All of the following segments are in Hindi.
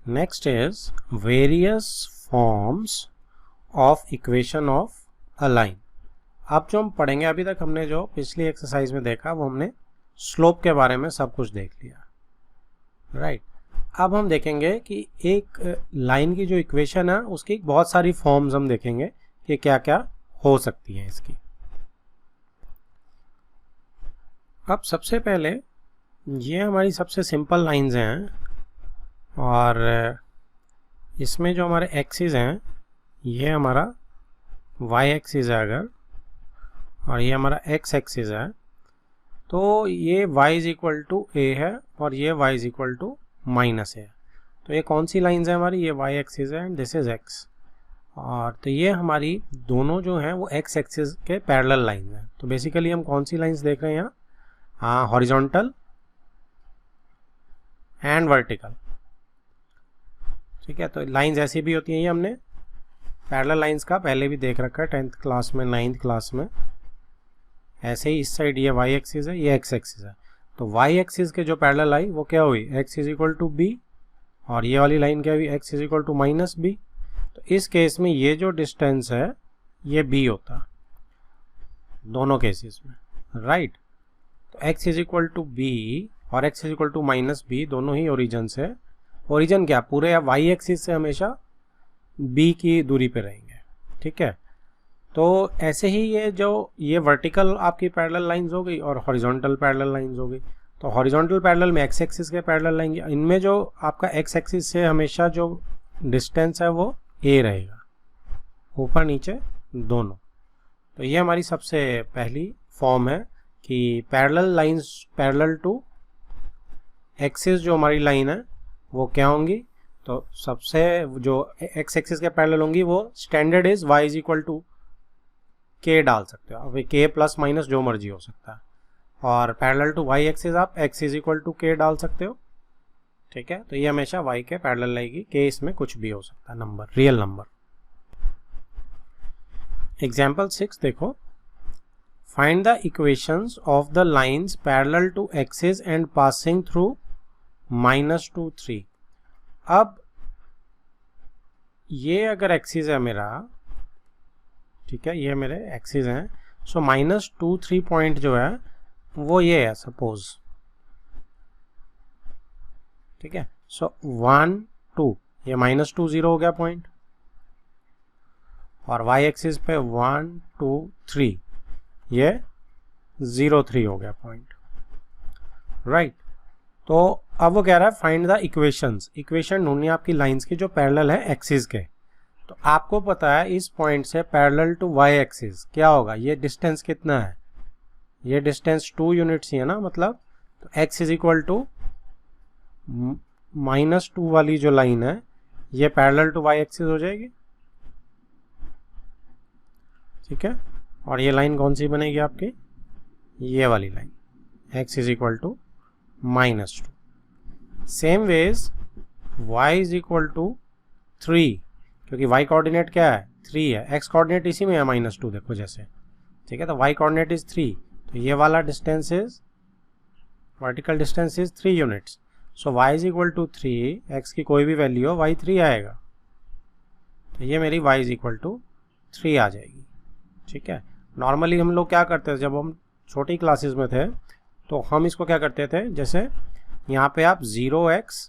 Next is various forms of equation of a line. अब जो हम पढ़ेंगे, अभी तक हमने जो पिछली एक्सरसाइज में देखा वो हमने स्लोप के बारे में सब कुछ देख लिया, राइट। अब हम देखेंगे कि एक लाइन की जो इक्वेशन है उसकी बहुत सारी फॉर्म्स हम देखेंगे कि क्या क्या हो सकती हैं इसकी। अब सबसे पहले ये हमारी सबसे सिंपल लाइंस हैं और इसमें जो हमारे एक्सिस हैं ये हमारा y एक्सिस है अगर, और ये हमारा x एक्सिस है, तो ये y is equal to a है और ये y is equal to minus है। तो ये कौन सी लाइंस है हमारी, ये y एक्सिस है एंड दिस इज x। और तो ये हमारी दोनों जो हैं वो x एक्सिस के पैरेलल लाइंस हैं। तो बेसिकली हम कौन सी लाइंस देख रहे हैं यहाँ, हाँ, हॉरिजॉन्टल एंड वर्टिकल, ठीक है। तो लाइंस ऐसी भी होती हैं, ये हमने पैरेलल लाइंस का पहले भी देख रखा है 10th क्लास में, 9th क्लास में। ऐसे ही इस साइड ये y एक्सिस है, ये x एक्सिस है, तो y एक्सिस के जो पैरेलल आई वो क्या हुई, x is equal to b, और ये वाली लाइन क्या हुई, x is equal to minus b। तो इस केस में ये जो डिस्टेंस है ये b होता दोनों केसेस में, राइट। तो x is equal to b और x is equal to minus b दोनों ही ओरिजिन से, ओरिजिन क्या, पूरे y एक्सिस से हमेशा b की दूरी पे रहेंगे, ठीक है। तो ऐसे ही ये वर्टिकल आपकी पैरेलल लाइंस हो गई और हॉरिजॉन्टल पैरेलल लाइंस हो गई। तो हॉरिजॉन्टल पैरेलल में x एक्सिस के पैरेलल लाइन, इनमें जो आपका x एक्सिस से हमेशा जो डिस्टेंस है वो a रहेगा, ऊपर नीचे दोनों। तो ये हमारी सबसे पहली फॉर्म है कि parallel lines parallel to axis जो हमारी लाइन है वो क्या होंगी, तो सबसे जो x एक्सिस के पैरेलल होंगी वो standard is y is equal to k डाल सकते हो, अब k प्लस माइनस जो मर्जी हो सकता है, और पैरेलल टू y एक्सिस आप x is equal to k डाल सकते हो, ठीक है। तो ये हमेशा y के पैरेलल रहेगी, k इसमें कुछ भी हो सकता है, नंबर, रियल नंबर। एग्जाम्पल 6 देखो, find the equations of the lines parallel to axis and passing through -2 3। अब ये अगर एक्सिस है मेरा, ठीक है, ये मेरे एक्सिस हैं, सो -2 3 पॉइंट जो है वो ये है सपोज, ठीक है। सो 1 2 ये -2 0 हो गया पॉइंट, और y एक्सिस पे 1 2 3 ये 0 3 हो गया पॉइंट, राइट। तो अब वो कह रहा है फाइंड द इक्वेशंस, इक्वेशन ढूंढनी है आपकी लाइंस की जो पैरेलल है एक्सिस के। तो आपको पता है इस पॉइंट से पैरेलल टू y एक्सिस क्या होगा, ये डिस्टेंस कितना है, ये डिस्टेंस 2 यूनिट्स ही है ना, मतलब तो x इज इक्वल टू -2 वाली जो लाइन है ये पैरेलल टू y एक्सिस हो जाएगी, ठीक है। और ये लाइन कौन सी बनेगी आपकी, ये वाली line, x is equal to -2। Same ways y is equal to 3, क्योंकि y कोऑर्डिनेट क्या है 3 है, x कोऑर्डिनेट इसी में है -2 देखो जैसे, ठीक है। तो y कोऑर्डिनेट इज 3, तो ये वाला distance is, vertical distance is 3 units. So y is equal to 3, x की कोई भी वैल्यू हो y 3 आएगा, तो ये मेरी y इज इक्वल टू 3 आ जाएगी, ठीक है। नॉर्मली हम लोग क्या करते थे जब हम छोटी क्लासेस में थे, तो हम इसको क्या करते थे, जैसे यहाँ पे आप 0x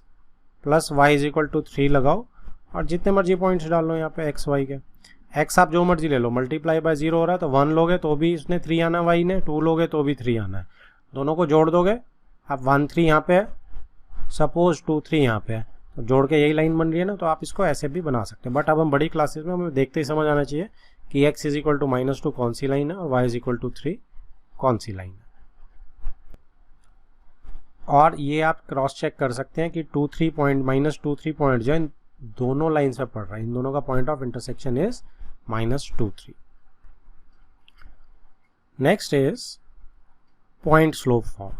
plus y is equal to 3 लगाओ और जितने मर्जी पॉइंट्स डाल लो यहाँ पे x y के, x आप जो मर्जी ले लो, मल्टीप्लाई बाय 0 हो रहा है तो 1 लोगे तो भी इसने 3 आना है, y ने 2 लोगे तो भी 3 आना है, दोनों को जोड़ दोगे, अब 1 3 यहाँ पे है, सपोज 2 3 यहाँ पे है, तो जोड़ के यही लाइन बन रही है ना। तो आप इसको ऐसे भी बना सकते हैं, बट अब हम बड़ी क्लासेस में हमें देखते ही समझ आना चाहिए कि x इज इक्वल टू -2 कौन सी लाइन है और y इज इक्वल टू 3 कौन सी लाइन है। और ये आप क्रॉस चेक कर सकते हैं कि -2 3 पॉइंट जो इन दोनों लाइन से पड़ रहा है, इन दोनों का point of intersection is -2 3। Next is point slope form.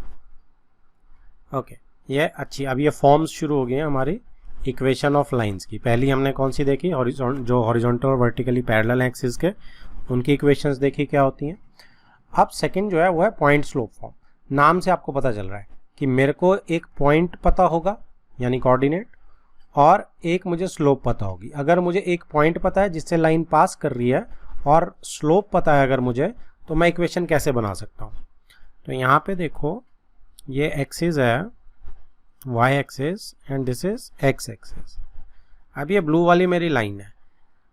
Okay, ये अच्छी, अब ये फॉर्म्स शुरू हो गए हैं हमारी इक्वेशन ऑफ लाइंस की। पहली हमने कौन सी देखी, जो हॉरिजॉन्टल और वर्टिकली पैरेलल एक्सिस के, उनकी इक्वेशंस देखी क्या होती हैं। अब सेकंड जो है वो है पॉइंट स्लोप फॉर्म। नाम से आपको पता चल रहा है कि मेरे को एक पॉइंट पता होगा यानी कोऑर्डिनेट, और एक मुझे स्लोप पता होगी। अगर मुझे एक पॉइंट पता है जिससे लाइन पास कर रही है और स्लोप पता है अगर मुझे, तो मैं इक्वेशन कैसे बना सकता हूँ। तो यहाँ पे देखो ये एक्सिस है y axis and this is x axis. अब ये ब्लू वाली मेरी लाइन है।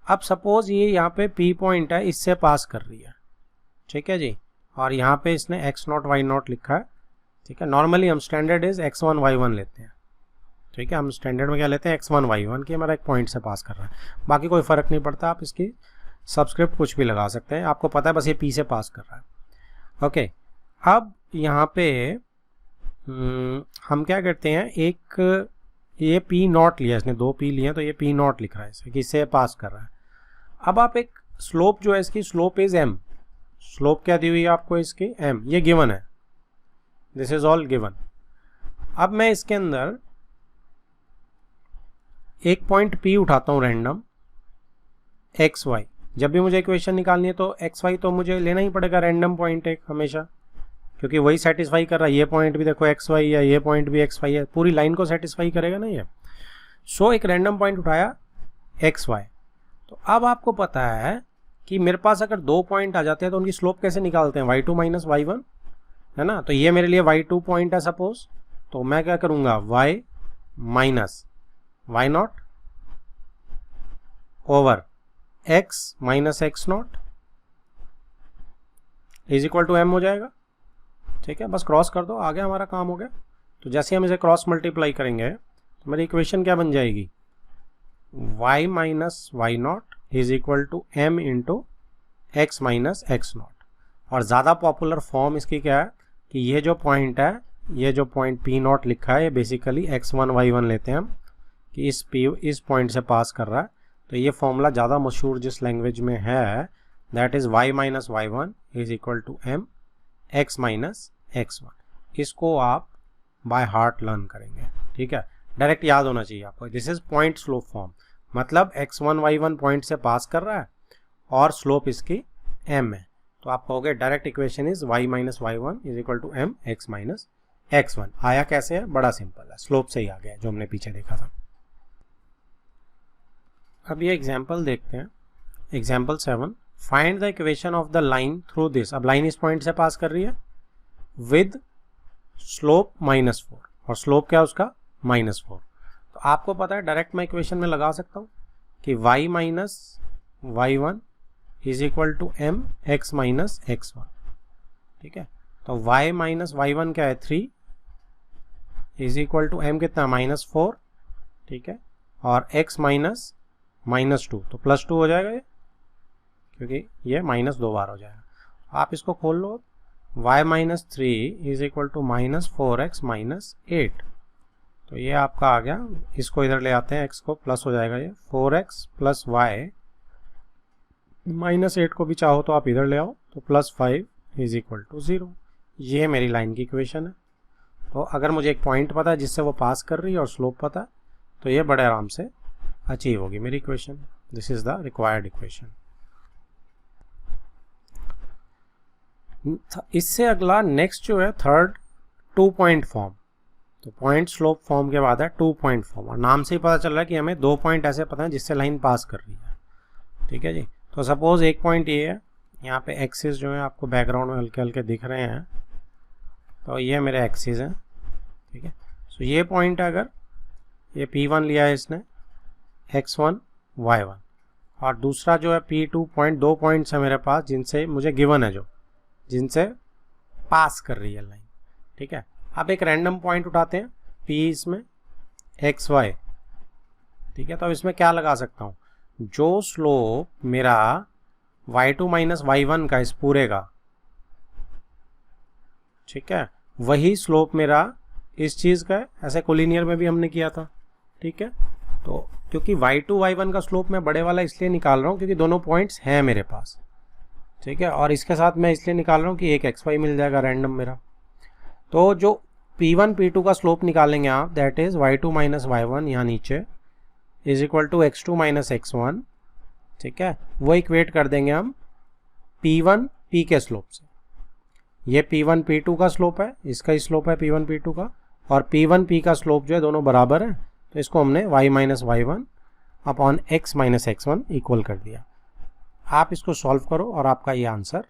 अब सपोज ये यहाँ पे P पॉइंट है, इससे पास कर रही है, ठीक है जी, और यहाँ पे इसने x0 y0 लिखा है, ठीक है। नॉर्मली हम स्टैंडर्ड इज x1 y1 लेते हैं, ठीक है। हम स्टैंडर्ड में क्या लेते हैं, x1 y1 की हमारा एक पॉइंट से पास कर रहा है, बाकी कोई फ़र्क नहीं पड़ता, आप इसकी सबस्क्रिप्ट कुछ भी लगा सकते हैं, आपको पता है बस ये P से पास कर रहा है। ओके, अब यहाँ पे हम क्या करते हैं, एक ये P0 लिया इसने, 2 P लिए तो ये P0 लिख रहा है इसे कि इससे पास कर रहा है। अब आप एक स्लोप जो है इसकी, स्लोप इज m, स्लोप क्या दी हुई है आपको इसकी, m, ये गिवन है, दिस इज ऑल गिवन। अब मैं इसके अंदर एक पॉइंट P उठाता हूँ रैंडम एक्स वाई। जब भी मुझे इक्वेशन निकालनी है तो एक्स वाई तो मुझे लेना ही पड़ेगा रैंडम पॉइंट एक हमेशा, क्योंकि वही सेटिस्फाई कर रहा है। ये पॉइंट भी देखो एक्स वाई है, ये पॉइंट भी एक्स वाई है, पूरी लाइन को सेटिस्फाई करेगा ना ये। सो एक रैंडम पॉइंट उठाया एक्स वाई। तो अब आपको पता है कि मेरे पास अगर 2 पॉइंट आ जाते हैं तो उनकी स्लोप कैसे निकालते हैं, y2 माइनस y1, है ना। तो ये मेरे लिए y2 पॉइंट है सपोज, तो मैं क्या करूँगा, y minus y0 over x minus x0 is equal to m हो जाएगा, ठीक है। बस क्रॉस कर दो, आगे हमारा काम हो गया। तो जैसे हम इसे क्रॉस मल्टीप्लाई करेंगे तो मेरी इक्वेशन क्या बन जाएगी, y minus y0 is equal to m into x minus x0। और ज़्यादा पॉपुलर फॉर्म इसकी क्या है कि ये जो पॉइंट है, ये जो पॉइंट P0 लिखा है, ये बेसिकली x1 y1 लेते हैं हम कि इस पॉइंट से पास कर रहा है। तो ये फॉर्मूला ज़्यादा मशहूर जिस लैंग्वेज में है, that is y minus y1 is equal to m x minus x1। इसको आप बाय हार्ट लर्न करेंगे, ठीक है, डायरेक्ट याद होना चाहिए आपको। This is point slope form, मतलब x1 y1 पॉइंट से पास कर रहा है और स्लोप इसकी m है। तो आप कहोगे direct equation is y minus y1 is equal to m x minus x1। आया कैसे है, बड़ा सिंपल है, स्लोप से ही आ गया जो हमने पीछे देखा था। अब ये एग्जाम्पल देखते हैं, example 7, find the equation of the line through this. अब लाइन इस पॉइंट से पास कर रही है विद स्लोप -4, और स्लोप क्या है उसका, -4। तो आपको पता है डायरेक्ट मैं इक्वेशन में लगा सकता हूँ कि y minus y1 is equal to m x minus x1, ठीक है। तो y माइनस y1 क्या है, 3 इज इक्वल टू m कितना, -4, ठीक है, और x माइनस -2, तो +2 हो जाएगा ये, क्योंकि ये माइनस 2 बार हो जाएगा। आप इसको खोल लो, y minus 3 is equal to -4x minus 8। तो ये आपका आ गया, इसको इधर ले आते हैं, x को प्लस हो जाएगा, ये 4x प्लस y -8 को भी चाहो तो आप इधर ले आओ, तो +5 इज इक्वल टू 0। ये मेरी लाइन की इक्वेशन है। तो अगर मुझे एक पॉइंट पता है जिससे वो पास कर रही है और स्लोप पता है, तो ये बड़े आराम से अचीव होगी मेरी equation. This is the required equation. इससे अगला नेक्स्ट जो है थर्ड, 2 पॉइंट फॉर्म। तो पॉइंट स्लोप फॉर्म के बाद है 2 पॉइंट फॉर्म, और नाम से ही पता चल रहा है कि हमें 2 पॉइंट ऐसे पता है जिससे लाइन पास कर रही है, ठीक है जी। तो सपोज एक पॉइंट ये है, यहाँ पे एक्सिस जो है आपको बैकग्राउंड में हल्के हल्के दिख रहे हैं, तो ये मेरे एक्सिस हैं, ठीक है। सो ये पॉइंट है, अगर ये P1 लिया है इसने, x1 y1, और दूसरा जो है P2 पॉइंट, 2 पॉइंट्स है मेरे पास जिनसे मुझे गिवन है, जो जिनसे पास कर रही है लाइन, ठीक है। अब एक रैंडम पॉइंट उठाते हैं P इसमें xy, ठीक है। तो अब इसमें क्या लगा सकता हूँ, जो स्लोप मेरा y2 माइनस y1 का इस पूरे का, ठीक है, वही स्लोप मेरा इस चीज़ का है। ऐसे कोलिनियर में भी हमने किया था, ठीक है। तो क्योंकि y2 y1 का स्लोप मैं बड़े वाला इसलिए निकाल रहा हूँ क्योंकि दोनों पॉइंट्स हैं मेरे पास, ठीक है, और इसके साथ मैं इसलिए निकाल रहा हूँ कि एक xy मिल जाएगा रैंडम मेरा। तो जो P1 P2 का स्लोप निकालेंगे आप, that is y2 minus y1 यहाँ नीचे is equal to x2 minus x1, ठीक है। वो इक्वेट कर देंगे हम P1 P के स्लोप से। ये P1 P2 का स्लोप है, इसका ही स्लोप है P1 P2 का, और P1 P का स्लोप जो है दोनों बराबर है, तो इसको हमने y minus y one upon x minus x one equal कर दिया। आप इसको सॉल्व करो और आपका ये आंसर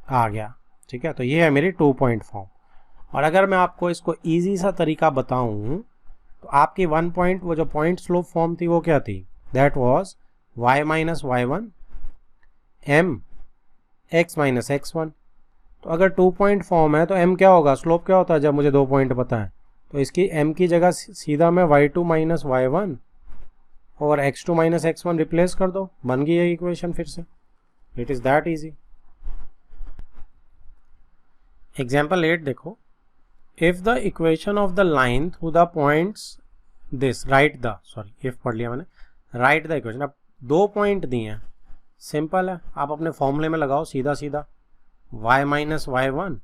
आ गया। ठीक है, तो ये है मेरी 2 पॉइंट फॉर्म। और अगर मैं आपको इसको ईजी सा तरीका बताऊं तो आपकी 1 पॉइंट वो जो पॉइंट स्लोप फॉर्म थी वो क्या थी, that was y minus y one m x minus x one. तो अगर 2 पॉइंट फॉर्म है तो m क्या होगा, स्लोप क्या होता है जब मुझे 2 पॉइंट पता है, तो इसकी m की जगह सीधा मैं y2 माइनस वाई वन और x2 minus x one replace कर दो, बन गई है इक्वेशन फिर से। It is that easy. Example 8 देखो, if the equation of the line through the points this right the, sorry if पढ़ लिया मैंने, राइट द इक्वेशन। अब 2 पॉइंट दिए हैं, सिंपल है, आप अपने फॉर्मूले में लगाओ सीधा सीधा, y minus y one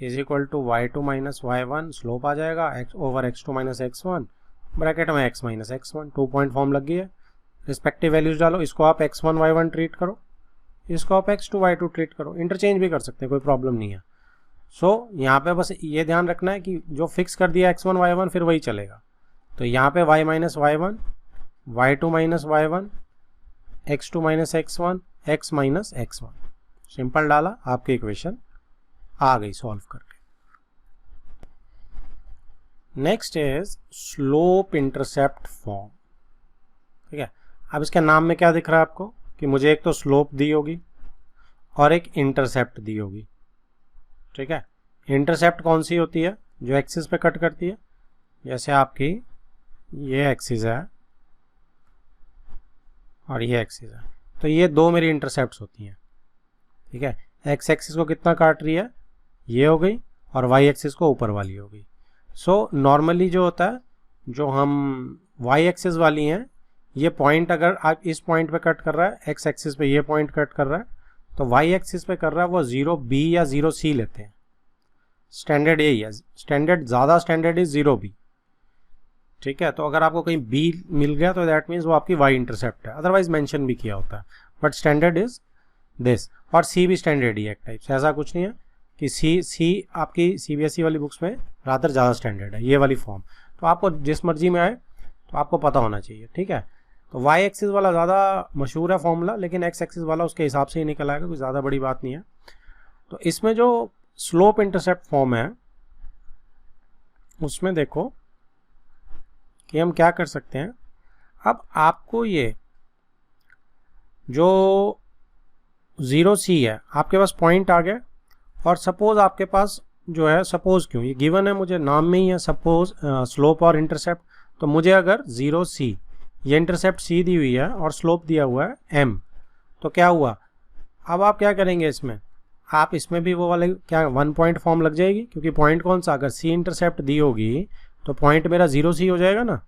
is equal to y two minus y one, slope आ जाएगा x over x2 minus x one, bracket में x minus x one. 2 point form लग गई है, रिस्पेक्टिव वैल्यूज डालो, इसको आप x1 y1 ट्रीट करो, इसको आप x2 y2 ट्रीट करो, इंटरचेंज भी कर सकते हैं, कोई प्रॉब्लम नहीं है। सो यहाँ पे बस ये ध्यान रखना है कि जो फिक्स कर दिया x1 y1 फिर वही चलेगा। तो यहाँ पे y minus y one, y2 minus y one, x2 minus x one, x minus x one, simple डाला, आपकी इक्वेशन आ गई सॉल्व करके। Next is slope intercept form. ठीक है, अब इसके नाम में क्या दिख रहा है आपको कि मुझे एक तो स्लोप दी होगी और एक इंटरसेप्ट दी होगी। ठीक है, इंटरसेप्ट कौन सी होती है, जो एक्सिस पे कट करती है, जैसे आपकी ये एक्सिस है और ये एक्सिस है, तो ये 2 मेरी इंटरसेप्ट्स होती हैं। ठीक है, एक्स एक्सिस को कितना काट रही है, ये हो गई, और वाई एक्सिस को ऊपर वाली हो गई। सो नॉर्मली जो होता है, जो हम वाई एक्सिस वाली हैं, ये पॉइंट अगर आप इस पॉइंट पे कट कर रहा है, एक्स एक्सिस पे ये पॉइंट कट कर रहा है, तो वाई एक्सिस पे कर रहा है वो 0b या 0c लेते हैं। स्टैंडर्ड यही है, स्टैंडर्ड ज़्यादा स्टैंडर्ड इज 0b। ठीक है, तो अगर आपको कहीं b मिल गया तो दैट मीन्स वो आपकी y इंटरसेप्ट है, अदरवाइज मेंशन भी किया होता है, बट स्टैंडर्ड इज दिस। और c भी स्टैंडर्ड ही है एक टाइप से, ऐसा कुछ नहीं है कि c आपकी CBSE वाली बुक्स में रादर ज़्यादा स्टैंडर्ड है, ये वाली फॉर्म। तो आपको जिस मर्जी में आए तो आपको पता होना चाहिए। ठीक है, तो y एक्सिस वाला ज़्यादा मशहूर है फॉर्मूला, लेकिन x एक्सिस वाला उसके हिसाब से ही निकल आएगा, कोई ज़्यादा बड़ी बात नहीं है। तो इसमें जो स्लोप इंटरसेप्ट फॉर्म है उसमें देखो कि हम क्या कर सकते हैं। अब आपको ये जो 0c है, आपके पास पॉइंट आ गया, और सपोज आपके पास जो है, सपोज क्यों, ये गिवन है, मुझे नाम में ही है सपोज स्लोप और इंटरसेप्ट, तो मुझे अगर 0c, ये इंटरसेप्ट c दी हुई है और स्लोप दिया हुआ है m, तो क्या हुआ, अब आप क्या करेंगे इसमें, आप इसमें भी वो वाले क्या 1 पॉइंट फॉर्म लग जाएगी, क्योंकि पॉइंट कौन सा, अगर c इंटरसेप्ट दी होगी तो पॉइंट मेरा 0c हो जाएगा ना।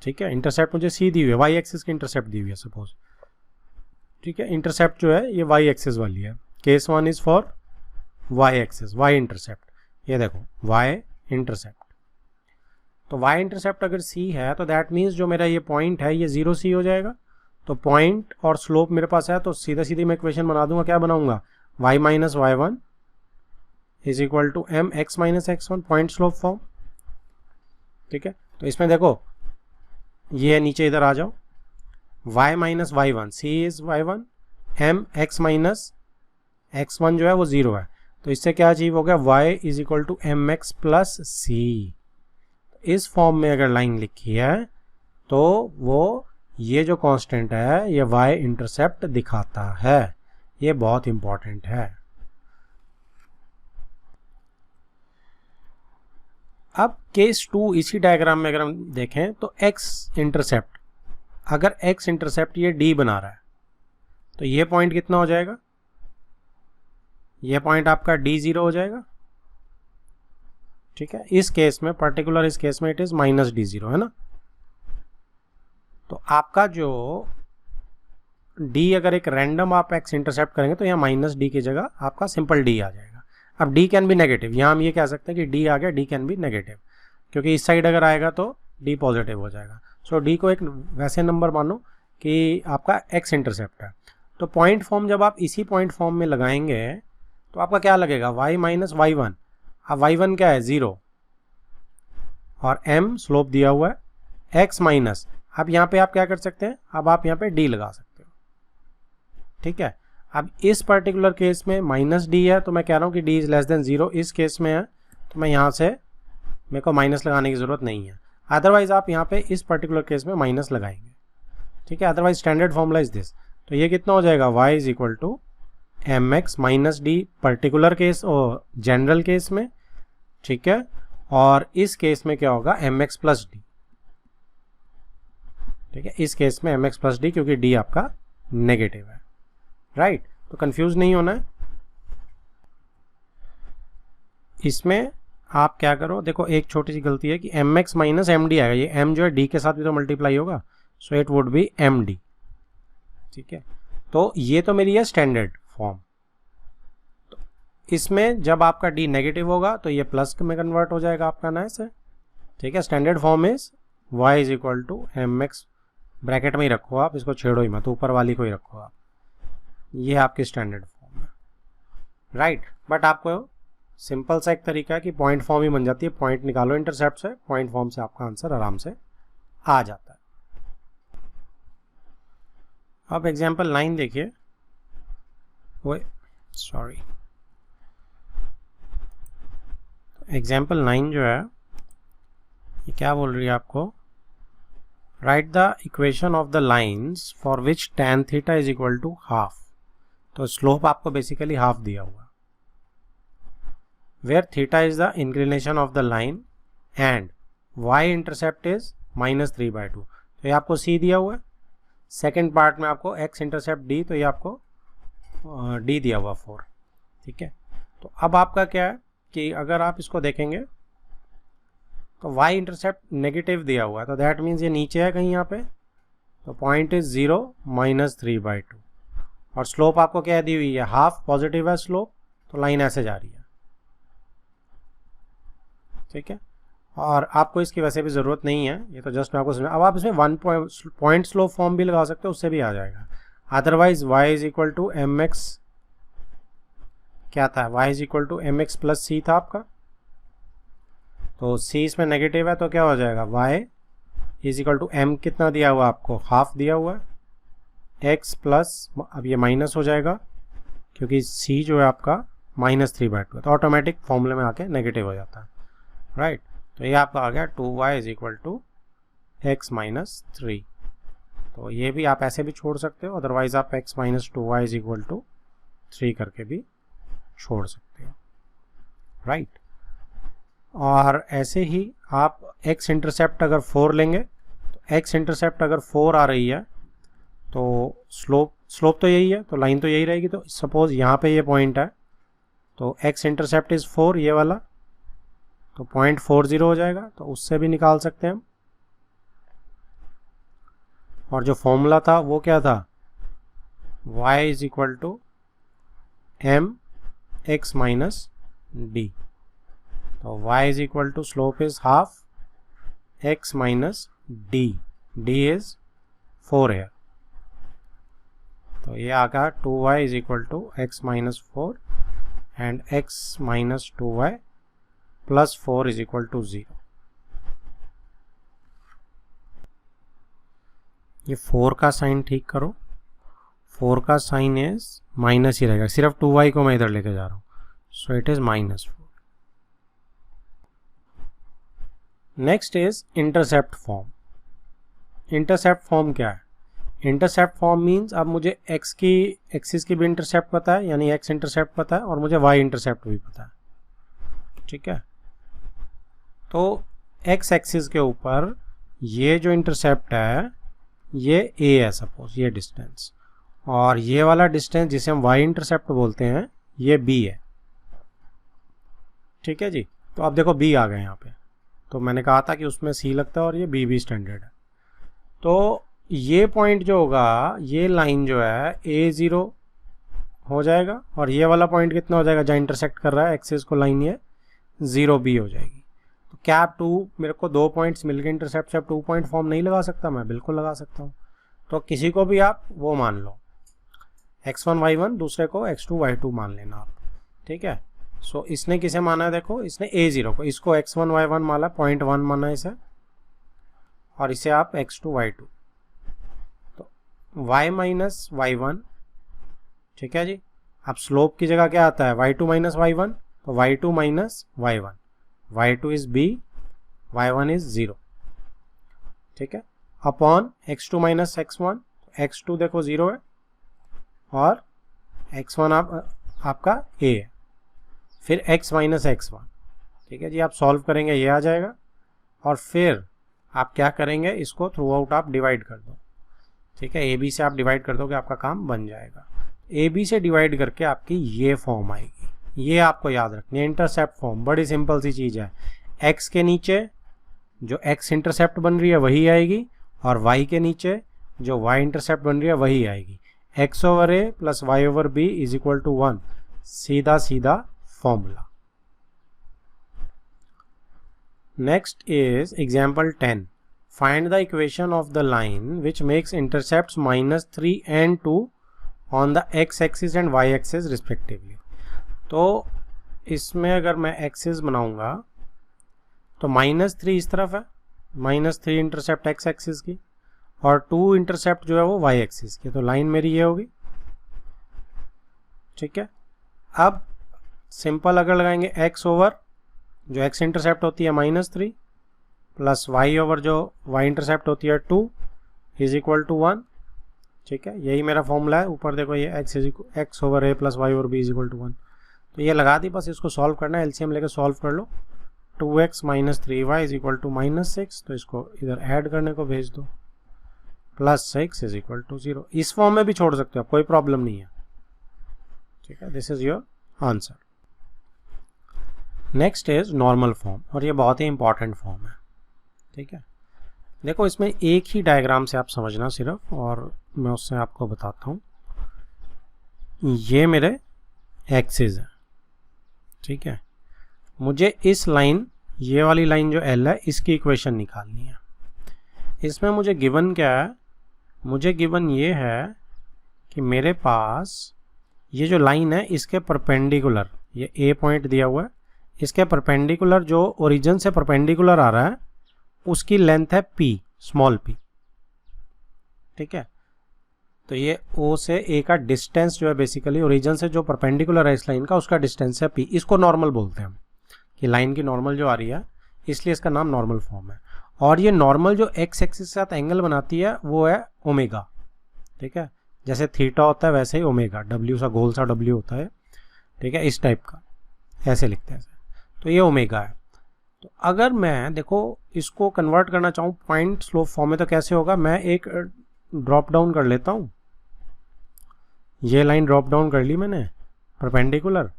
ठीक है, इंटरसेप्ट मुझे c दी हुई है, y एक्सिस की इंटरसेप्ट दी हुई है सपोज। ठीक है, इंटरसेप्ट जो है ये y एक्सिस वाली है, case 1 is for y axis, y intercept, ये देखो y इंटरसेप्ट। तो y इंटरसेप्ट अगर c है तो दैट मीन्स जो मेरा ये पॉइंट है ये 0c हो जाएगा। तो पॉइंट और स्लोप मेरे पास है, तो सीधा सीधी मैं इक्वेशन बना दूंगा, क्या बनाऊंगा, y minus y one is equal to m x minus x one, point slope form. ठीक है, तो इसमें देखो ये नीचे इधर आ जाओ, y minus y one, c is y one, m x minus x one जो है वो 0 है, तो इससे क्या अचीव हो गया, y is equal to m x plus c. इस फॉर्म में अगर लाइन लिखी है तो वो ये जो कांस्टेंट है ये y इंटरसेप्ट दिखाता है, ये बहुत इंपॉर्टेंट है। अब केस 2 इसी डायग्राम में अगर हम देखें तो x इंटरसेप्ट, अगर x इंटरसेप्ट ये d बना रहा है तो ये पॉइंट कितना हो जाएगा, ये पॉइंट आपका d0 हो जाएगा। ठीक है, इस केस में, पर्टिकुलर इस केस में इट इज माइनस d0 है ना। तो आपका जो d, अगर एक रैंडम आप x इंटरसेप्ट करेंगे तो यहाँ माइनस d की जगह आपका सिंपल d आ जाएगा। अब d कैन बी नेगेटिव, यहाँ हम ये कह सकते हैं कि d आ गया, d कैन बी नेगेटिव, क्योंकि इस साइड अगर आएगा तो d पॉजिटिव हो जाएगा। सो d को एक वैसे नंबर मानो कि आपका x इंटरसेप्ट है। तो पॉइंट फॉर्म जब आप इसी पॉइंट फॉर्म में लगाएंगे तो आपका क्या लगेगा, y माइनस वाई वन। अब y1 क्या है, 0, और m स्लोप दिया हुआ है x माइनस, अब यहाँ पे आप क्या कर सकते हैं, अब आप यहाँ पे d लगा सकते हो, ठीक है। अब इस पर्टिकुलर केस में माइनस डी है, तो मैं कह रहा हूँ कि d इज लेस देन 0 इस केस में है, तो मैं यहाँ से मेरे को माइनस लगाने की ज़रूरत नहीं है। अदरवाइज आप यहाँ पे इस पर्टिकुलर केस में माइनस लगाएंगे, ठीक है। Otherwise standard formula is this, तो ये कितना हो जाएगा, y is equal to m x minus d particular case और जनरल केस में, ठीक है। और इस केस में क्या होगा, एम एक्स प्लस डी, ठीक है। इस केस में एम एक्स प्लस डी, क्योंकि डी आपका नेगेटिव है, राइट। तो कंफ्यूज नहीं होना है। इसमें आप क्या करो, देखो एक छोटी सी गलती है कि m x minus m d आएगा, ये एम जो है डी के साथ भी तो मल्टीप्लाई होगा, so it would be m d, ठीक है। तो ये तो मेरी है स्टैंडर्ड फॉर्म। तो इसमें जब आपका डी नेगेटिव होगा तो ये प्लस में कन्वर्ट हो जाएगा आपका ना ऐसे, ठीक है। Standard form is y is equal to m x, bracket में ही रखो आप, इसको छेड़ो ही मत, ऊपर वाली को ही रखो आप, ये आपकी स्टैंडर्ड फॉर्म है, राइट। बट आपको सिंपल सा एक तरीका है कि पॉइंट फॉर्म ही बन जाती है, पॉइंट निकालो इंटरसेप्ट से, पॉइंट फॉर्म से आपका आंसर आराम से आ जाता है। अब एग्जाम्पल 9 देखिए, वो सॉरी, एग्जाम्पल 9 जो है ये क्या बोल रही है आपको, right the equation of the lines for which tan theta is equal to half. तो स्लोप आपको बेसिकली हाफ दिया हुआ, where theta is the inclination of the line and y intercept is -3/2। तो ये आपको c दिया हुआ है। सेकेंड पार्ट में आपको x इंटरसेप्ट d, तो ये आपको d दिया हुआ 4, ठीक है। तो अब आपका क्या है कि अगर आप इसको देखेंगे तो y इंटरसेप्ट नेगेटिव दिया हुआ है, तो दैट मीन्स ये नीचे है कहीं यहाँ पे, तो पॉइंट इज 0 -3/2, और स्लोप आपको क्या दी हुई है, हाफ, पॉजिटिव है स्लोप, तो लाइन ऐसे जा रही है, ठीक है। और आपको इसकी वैसे भी ज़रूरत नहीं है, ये तो जस्ट मैं आपको समझा। अब आप इसमें 1 पॉइंट स्लोप फॉर्म भी लगा सकते हो, उससे भी आ जाएगा। Otherwise y is equal to m x, क्या था, y is equal to m x plus c था आपका, तो c इसमें नेगेटिव है, तो क्या हो जाएगा, y is equal to m, कितना दिया हुआ आपको, हाफ दिया हुआ है, x प्लस, अब ये माइनस हो जाएगा क्योंकि c जो है आपका -3/2 है, तो ऑटोमेटिक फॉर्मूले में आके नेगेटिव हो जाता है, राइट। तो ये आपका आ गया 2y is equal to x minus 3। तो ये भी आप ऐसे भी छोड़ सकते हो, अदरवाइज आप x minus 2y is equal to 3 करके भी छोड़ सकते हो, राइट। और ऐसे ही आप x इंटरसेप्ट अगर 4 लेंगे, तो x इंटरसेप्ट अगर 4 आ रही है, तो स्लोप तो यही है, तो लाइन तो यही रहेगी। तो सपोज यहाँ पे ये पॉइंट है, तो x इंटरसेप्ट इज 4, ये वाला, तो 0.40 हो जाएगा, तो उससे भी निकाल सकते हैं हम। और जो फॉर्मूला था वो क्या था, y is equal to m x minus d, तो y is equal to slope is half x minus d, d is 4 है, तो ये आ गया 2y is equal to x minus 4 and x minus 2y plus 4 is equal to 0। ये 4 का साइन ठीक करो, 4 का साइन इज माइनस ही रहेगा, सिर्फ 2y को मैं इधर लेके जा रहा हूँ, so it is -4। Next is intercept form. Intercept form क्या है, इंटरसेप्ट फॉर्म मीन्स अब मुझे x की एक्सिस की भी इंटरसेप्ट पता है, यानी x इंटरसेप्ट पता है, और मुझे y इंटरसेप्ट भी पता है, ठीक है। तो x एक्सिस के ऊपर ये जो इंटरसेप्ट है ये a है, सपोज ये डिस्टेंस, और ये वाला डिस्टेंस जिसे हम y इंटरसेप्ट बोलते हैं ये b है, ठीक है जी। तो अब देखो b आ गए यहाँ पे, तो मैंने कहा था कि उसमें c लगता है और ये b भी स्टैंडर्ड है। तो ये पॉइंट जो होगा, ये लाइन जो है a0 हो जाएगा, और ये वाला पॉइंट कितना हो जाएगा, जहाँ इंटरसेक्ट कर रहा है एक्सिस को लाइन, ये 0b हो जाएगी। तो क्या आप 2, मेरे को 2 पॉइंट्स मिल गए इंटरसेप्ट से, अब 2 पॉइंट फॉर्म नहीं लगा सकता, मैं बिल्कुल लगा सकता हूँ। तो किसी को भी आप वो मान लो, x1 y1, दूसरे को x2 y2 मान लेना आप, ठीक है। सो इसने किसे माना है, देखो इसने a0 को, इसको x1 y1 माना, 0.1 माना इसे, और इसे आप x2 y2, तो y माइनस y1, ठीक है जी। अब स्लोप की जगह क्या आता है, y2 माइनस y1, तो y2 minus y1, y2 is b, y1 is 0, ठीक है, upon x2 minus x1, x2 देखो 0 है और x1 आपका a है, फिर x माइनस x1, ठीक है जी। आप सॉल्व करेंगे ये आ जाएगा और फिर आप क्या करेंगे, इसको थ्रू आउट आप डिवाइड कर दो, ठीक है, ए बी से आप डिवाइड कर दोगे, आपका काम बन जाएगा। ए बी से डिवाइड करके आपकी ये फॉर्म आएगी, ये आपको याद रखनी है, इंटरसेप्ट फॉर्म, बड़ी सिंपल सी चीज़ है। x के नीचे जो x इंटरसेप्ट बन रही है वही आएगी और y के नीचे जो y इंटरसेप्ट बन रही है वही आएगी। x over a plus y over b is equal to 1, सीधा सीधा formula. Next is example 10, find the equation of the line which makes intercepts -3 and 2 on the x axis and y axis respectively. तो इसमें अगर मैं एक्सिस बनाऊंगा तो -3 इस तरफ है, -3 इंटरसेप्ट x एक्सिस की, और 2 इंटरसेप्ट जो है वो y एक्सिस की, तो लाइन मेरी ये होगी, ठीक है। अब सिंपल अगर लगाएंगे x ओवर जो x इंटरसेप्ट होती है -3 प्लस y ओवर जो y इंटरसेप्ट होती है 2 इज इक्वल टू 1, ठीक है, यही मेरा फॉर्मूला है। ऊपर देखो ये x over a plus y over b is equal to 1, तो ये लगा दी, बस इसको सॉल्व करना है, एलसीएम लेकर सॉल्व कर लो। 2x minus 3y is equal to -6, तो इसको इधर ऐड करने को भेज दो, प्लस 6 इज इक्वल टू 0। इस फॉर्म में भी छोड़ सकते हो आप, कोई प्रॉब्लम नहीं है, ठीक है, this is your answer. Next is normal form, और ये बहुत ही इंपॉर्टेंट फॉर्म है, ठीक है। देखो इसमें एक ही डायग्राम से आप समझना सिर्फ, और मैं उससे आपको बताता हूँ। ये मेरे एक्सिस है, ठीक है, मुझे इस लाइन, ये वाली लाइन जो L है, इसकी इक्वेशन निकालनी है। इसमें मुझे गिवन क्या है, मुझे गिवन ये है कि मेरे पास ये जो लाइन है इसके परपेंडिकुलर, ये A पॉइंट दिया हुआ है, इसके परपेंडिकुलर जो ओरिजिन से परपेंडिकुलर आ रहा है उसकी लेंथ है P, स्मॉल p, ठीक है। तो ये O से A का डिस्टेंस जो है बेसिकली ओरिजिन से जो परपेंडिकुलर है इस लाइन का, उसका डिस्टेंस है P। इसको नॉर्मल बोलते हैं हम, कि लाइन की नॉर्मल जो आ रही है, इसलिए इसका नाम नॉर्मल फॉर्म है। और ये नॉर्मल जो x एक्सिस के साथ एंगल बनाती है वो है ओमेगा, ठीक है, जैसे थीटा होता है वैसे ही ओमेगा, W सा गोल सा W होता है, ठीक है, इस टाइप का, ऐसे लिखते हैं, तो ये ओमेगा है। तो अगर मैं देखो इसको कन्वर्ट करना चाहूँ पॉइंट स्लोप फॉर्म में, तो कैसे होगा, मैं एक ड्रॉप डाउन कर लेता हूँ, ये लाइन ड्रॉप डाउन कर ली मैंने परपेंडिकुलर,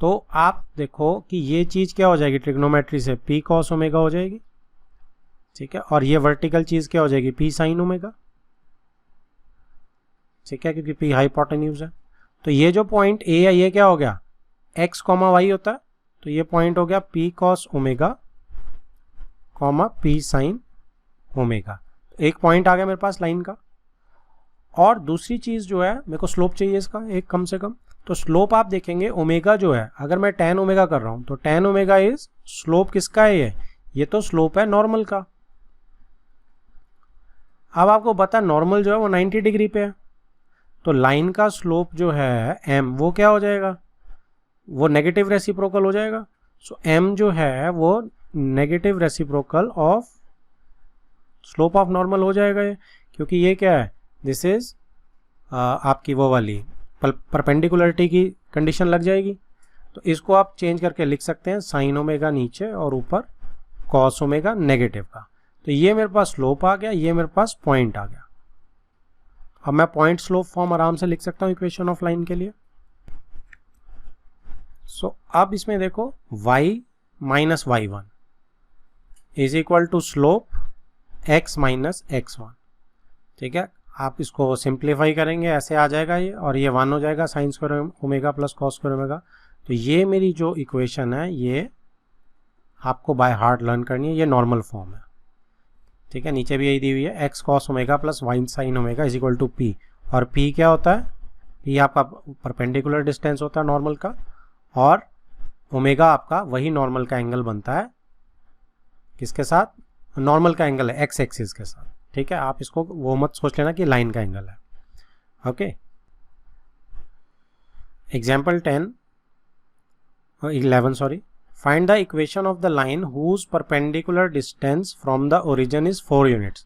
तो आप देखो कि ये चीज़ क्या हो जाएगी, ट्रिग्नोमेट्री से P cos ओमेगा हो जाएगी, ठीक है, और ये वर्टिकल चीज़ क्या हो जाएगी, P sin ओमेगा, ठीक है, क्योंकि P हाइपोटेन्यूज है। तो ये जो पॉइंट A है ये क्या हो गया, x, y होता है, तो ये पॉइंट हो गया P cos omega, P sin omega. एक पॉइंट आ गया मेरे पास लाइन का। और दूसरी चीज़ जो है, मेरे को स्लोप चाहिए इसका एक कम से कम, तो स्लोप आप देखेंगे ओमेगा जो है, अगर मैं tan ओमेगा कर रहा हूँ तो tan ओमेगा इज स्लोप किसका है, ये तो स्लोप है नॉर्मल का। अब आपको पता है नॉर्मल जो है वो 90 डिग्री पे है, तो लाइन का स्लोप जो है m वो क्या हो जाएगा, वो नेगेटिव रेसिप्रोकल हो जाएगा। सो m जो है वो negative reciprocal of slope of normal हो जाएगा ये, क्योंकि ये क्या है, दिस इज आपकी वो वाली परपेंडिकुलरिटी की कंडीशन लग जाएगी। तो इसको आप चेंज करके लिख सकते हैं साइन ओमेगा नीचे और ऊपर कॉस ओमेगा नेगेटिव का। तो ये मेरे पास स्लोप आ गया, ये मेरे पास पॉइंट आ गया। अब मैं पॉइंट स्लोप फॉर्म आराम से लिख सकता हूँ इक्वेशन ऑफ लाइन के लिए। सो अब इसमें देखो y minus y1 is equal to slope x minus x1, ठीक है। आप इसको सिंप्लीफाई करेंगे ऐसे आ जाएगा ये, और ये 1 हो जाएगा sine square omega plus cos square omega. तो ये मेरी जो इक्वेशन है ये आपको बाय हार्ट लर्न करनी है, ये नॉर्मल फॉर्म है, ठीक है। नीचे भी यही दी हुई है, x cos omega plus y sine omega is equal to p, और p क्या होता है, p आपका परपेंडिकुलर डिस्टेंस होता है नॉर्मल का, और ओमेगा आपका वही नॉर्मल का एंगल बनता है किसके साथ, नॉर्मल का एंगल है एक्स एक्सिस के साथ, ठीक है। आप इसको वो मत सोच लेना कि लाइन का एंगल है, okay. Example 11 sorry, find the equation of the line whose perpendicular distance from the origin is 4 units.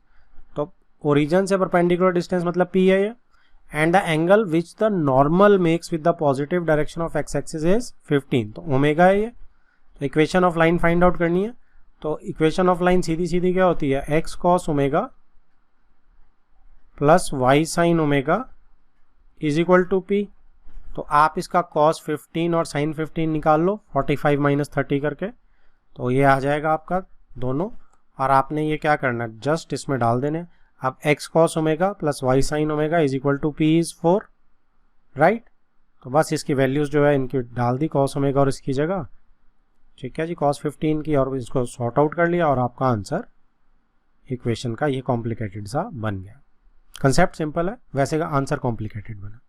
तो ओरिजिन से परपेंडिकुलर डिस्टेंस मतलब पी है ये, and the angle which the normal makes with the positive direction of x axis is 15, तो ओमेगा है ये। तो equation of line find out करनी है। तो इक्वेशन ऑफ लाइन सीधी सीधी क्या होती है, x cos omega plus y sine omega is equal to p. तो आप इसका कॉस 15 और साइन 15 निकाल लो 45 माइनस 30 करके, तो ये आ जाएगा आपका दोनों। और आपने ये क्या करना है, जस्ट इसमें डाल देने। अब x cos omega plus y sine omega is equal to p is 4, right. तो बस इसकी वैल्यूज जो है इनकी डाल दी कॉस ओमेगा और इसकी जगह, ठीक है जी, कॉस 15 की, और इसको सॉर्ट आउट कर लिया और आपका आंसर इक्वेशन का ये कॉम्प्लिकेटेड सा बन गया। कंसेप्ट सिंपल है, वैसे का आंसर कॉम्प्लिकेटेड बना।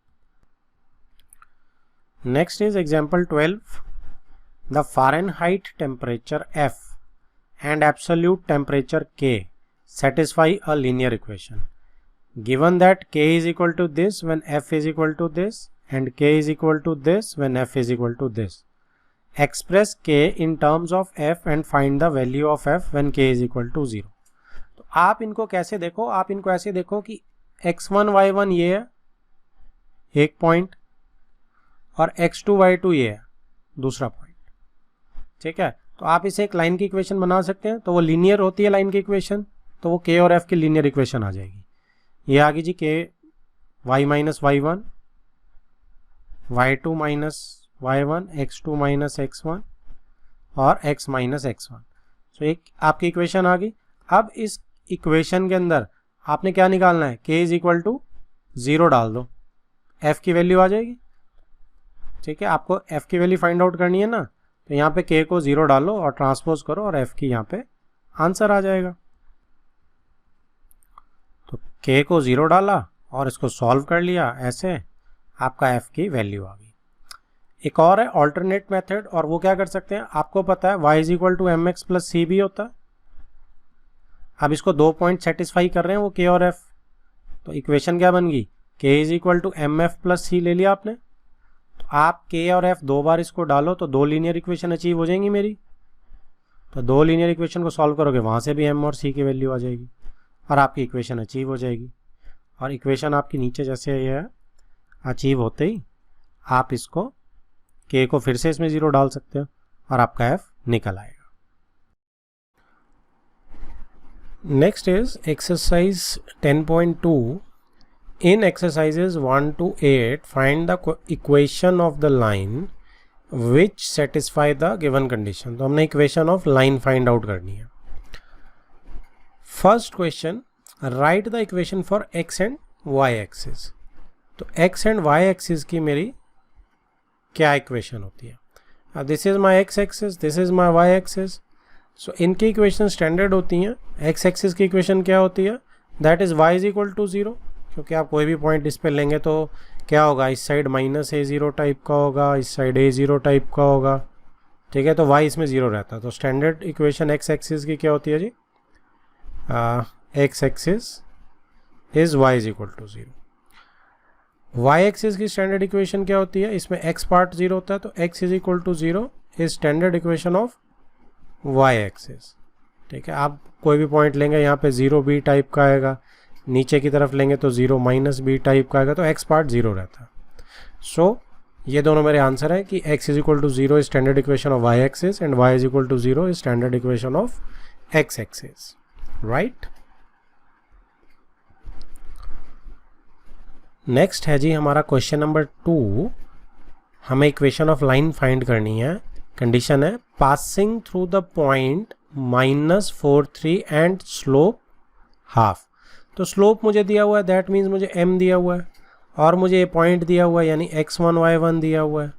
Next is example 12. The Fahrenheit temperature F and absolute temperature K satisfy a linear equation. Given that K is equal to this when F is equal to this and K is equal to this when F is equal to this. Express K in terms of F and find the value of F when K is equal to 0. तो आप इनको कैसे देखो, आप इनको ऐसे देखो कि x1 y1 ये है एक पॉइंट और x2 y2 ये है दूसरा पॉइंट, ठीक है। तो आप इसे एक लाइन की इक्वेशन बना सकते हैं। तो वो लीनियर होती है लाइन की इक्वेशन, तो वो k और f की लीनियर इक्वेशन आ जाएगी। ये आ गई जी k y minus y1 y2 minus y1 x2 minus x1 और x माइनस x1। तो एक आपकी इक्वेशन आ गई। अब इस इक्वेशन के अंदर आपने क्या निकालना है, k इज इक्वल टू 0 डाल दो, f की वैल्यू आ जाएगी, ठीक है। आपको f की वैल्यू फाइंड आउट करनी है ना, तो यहाँ पे k को 0 डालो और ट्रांसपोज करो और f की यहाँ पे आंसर आ जाएगा। तो k को 0 डाला और इसको सॉल्व कर लिया, ऐसे आपका f की वैल्यू आ गई। एक और है ऑल्टरनेट मेथड, और वो क्या कर सकते हैं, आपको पता है y is equal to m x plus c भी होता है। अब इसको 2 पॉइंट सेटिस्फाई कर रहे हैं वो k और f, तो इक्वेशन क्या बन गई, k is equal to m f plus c ले लिया आपने। तो आप k और f 2 बार इसको डालो तो 2 लीनियर इक्वेशन अचीव हो जाएंगी मेरी। तो 2 लीनियर इक्वेशन को सॉल्व करोगे, वहाँ से भी m और c की वैल्यू आ जाएगी और आपकी इक्वेशन अचीव हो जाएगी। और इक्वेशन आपकी नीचे जैसे ये है, अचीव होते ही आप इसको k को फिर से इसमें 0 डाल सकते हो और आपका f निकल आएगा। Next is exercise 10.2. In exercises 1 to 8, find the equation of the line which satisfy the given condition. तो हमने equation of line find out करनी है। First question, write the equation for x and y axis. तो x and y axis की मेरी क्या equation होती है? This is my x axis, this is my y axis. So इनकी equation standard होती हैं। x axis की equation क्या होती है? That is y is equal to 0. क्योंकि आप कोई भी पॉइंट इस पे लेंगे तो क्या होगा, इस साइड माइनस a0 टाइप का होगा, इस साइड a0 टाइप का होगा, ठीक है। तो y इसमें 0 रहता है। तो स्टैंडर्ड इक्वेशन x एक्सिस की क्या होती है जी, x axis is y is equal to 0। y axis की स्टैंडर्ड इक्वेशन क्या होती है, इसमें x पार्ट 0 होता है, तो x is equal to 0 is standard equation of y axis, ठीक है। आप कोई भी पॉइंट लेंगे, यहाँ पे 0b टाइप का आएगा, नीचे की तरफ लेंगे तो 0 माइनस बी टाइप का आएगा, तो x पार्ट 0 रहता है। सो ये दोनों मेरे आंसर है कि x is equal to 0 is standard equation of y axis and y is equal to 0 is standard equation of x axis, right. Next है जी हमारा क्वेश्चन नंबर 2। हमें इक्वेशन ऑफ लाइन फाइंड करनी है। कंडीशन है passing through the point -43 and slope half. तो स्लोप मुझे दिया हुआ है, दैट मीन्स मुझे m दिया हुआ है, और मुझे ये पॉइंट दिया हुआ है यानी x1 y1 दिया हुआ है,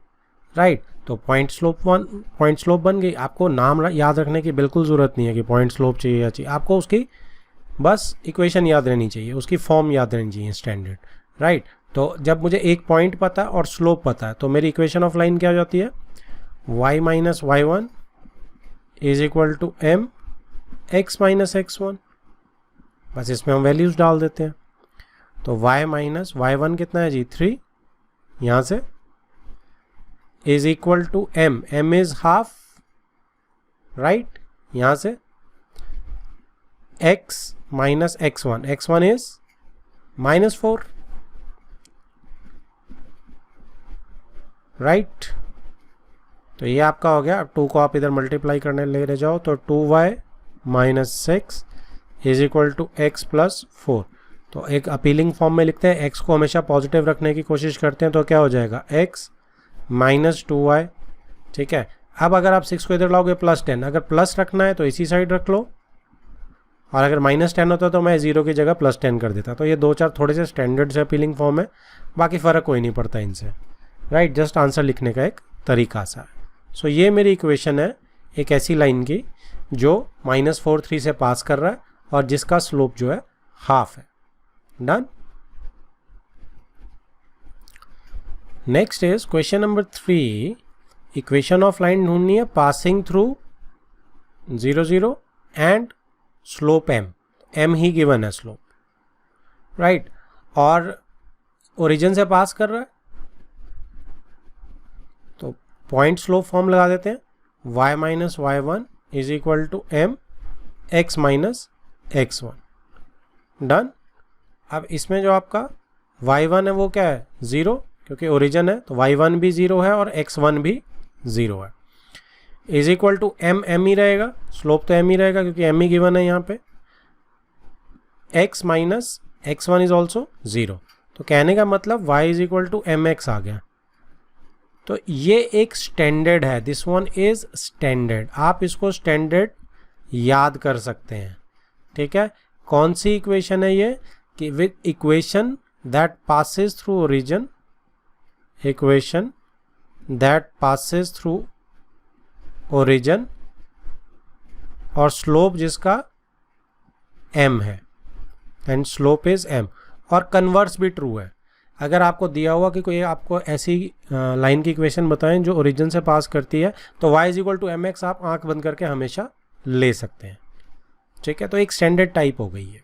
राइट। तो पॉइंट स्लोप बन गई। आपको नाम याद रखने की बिल्कुल ज़रूरत नहीं है कि पॉइंट स्लोप चाहिए या चाहिए, आपको उसकी बस इक्वेशन याद रहनी चाहिए, उसकी फॉर्म याद रहनी चाहिए स्टैंडर्ड, राइट। तो जब मुझे एक पॉइंट पता है और स्लोप पता है तो मेरी इक्वेशन ऑफ लाइन क्या हो जाती है, y minus y1 is equal to m x minus x1, बस इसमें हम वैल्यूज डाल देते हैं। तो y माइनस y1 कितना है जी 3, यहाँ से is equal to m is half, right, यहाँ से x minus x1 is -4, right. तो ये आपका हो गया। अब 2 को आप इधर मल्टीप्लाई करने ले जाओ तो 2y minus 6 is equal to x plus 4। तो एक अपीलिंग फॉर्म में लिखते हैं, x को हमेशा पॉजिटिव रखने की कोशिश करते हैं, तो क्या हो जाएगा x माइनस 2y, ठीक है। अब अगर आप 6 को इधर लाओगे +10, अगर प्लस रखना है तो इसी साइड रख लो, और अगर -10 होता तो मैं 0 की जगह +10 कर देता। तो ये 2-4 थोड़े से स्टैंडर्ड से अपीलिंग फॉर्म है, बाकी फ़र्क कोई नहीं पड़ता इनसे, राइट। जस्ट आंसर लिखने का एक तरीका सा है। सो ये मेरी इक्वेशन है एक ऐसी लाइन की जो -4 से पास कर रहा है और जिसका स्लोप जो है हाफ है। Done. Next is question number 3। Equation of line ढूंढनी है passing through 0 0 and slope m he given है स्लोप, राइट, और ओरिजिन से पास कर रहा है। तो पॉइंट स्लोप फॉर्म लगा देते हैं, y minus y1 is equal to m x minus x1। Done. अब इसमें जो आपका y1 है वो क्या है 0, क्योंकि ओरिजिन है, तो y1 भी 0 है और x1 भी 0 है, इज इक्वल टू m ही रहेगा, स्लोप तो m ही रहेगा क्योंकि m ही गिवन है यहाँ पे। x minus x1 is also 0, तो कहने का मतलब y is equal to mx आ गया। तो ये एक स्टैंडर्ड है, दिस वन इज स्टैंडर्ड, आप इसको स्टैंडर्ड याद कर सकते हैं, ठीक है। कौन सी इक्वेशन है ये, कि with equation that passes through origin, equation that passes through origin और स्लोप जिसका m है, एंड स्लोप इज m, और कन्वर्स भी ट्रू है। अगर आपको दिया हुआ कि कोई आपको ऐसी लाइन की इक्वेशन बताएं जो ओरिजिन से पास करती है, तो y is equal to mx आप आंख बंद करके हमेशा ले सकते हैं, ठीक है। तो एक स्टैंडर्ड टाइप हो गई है।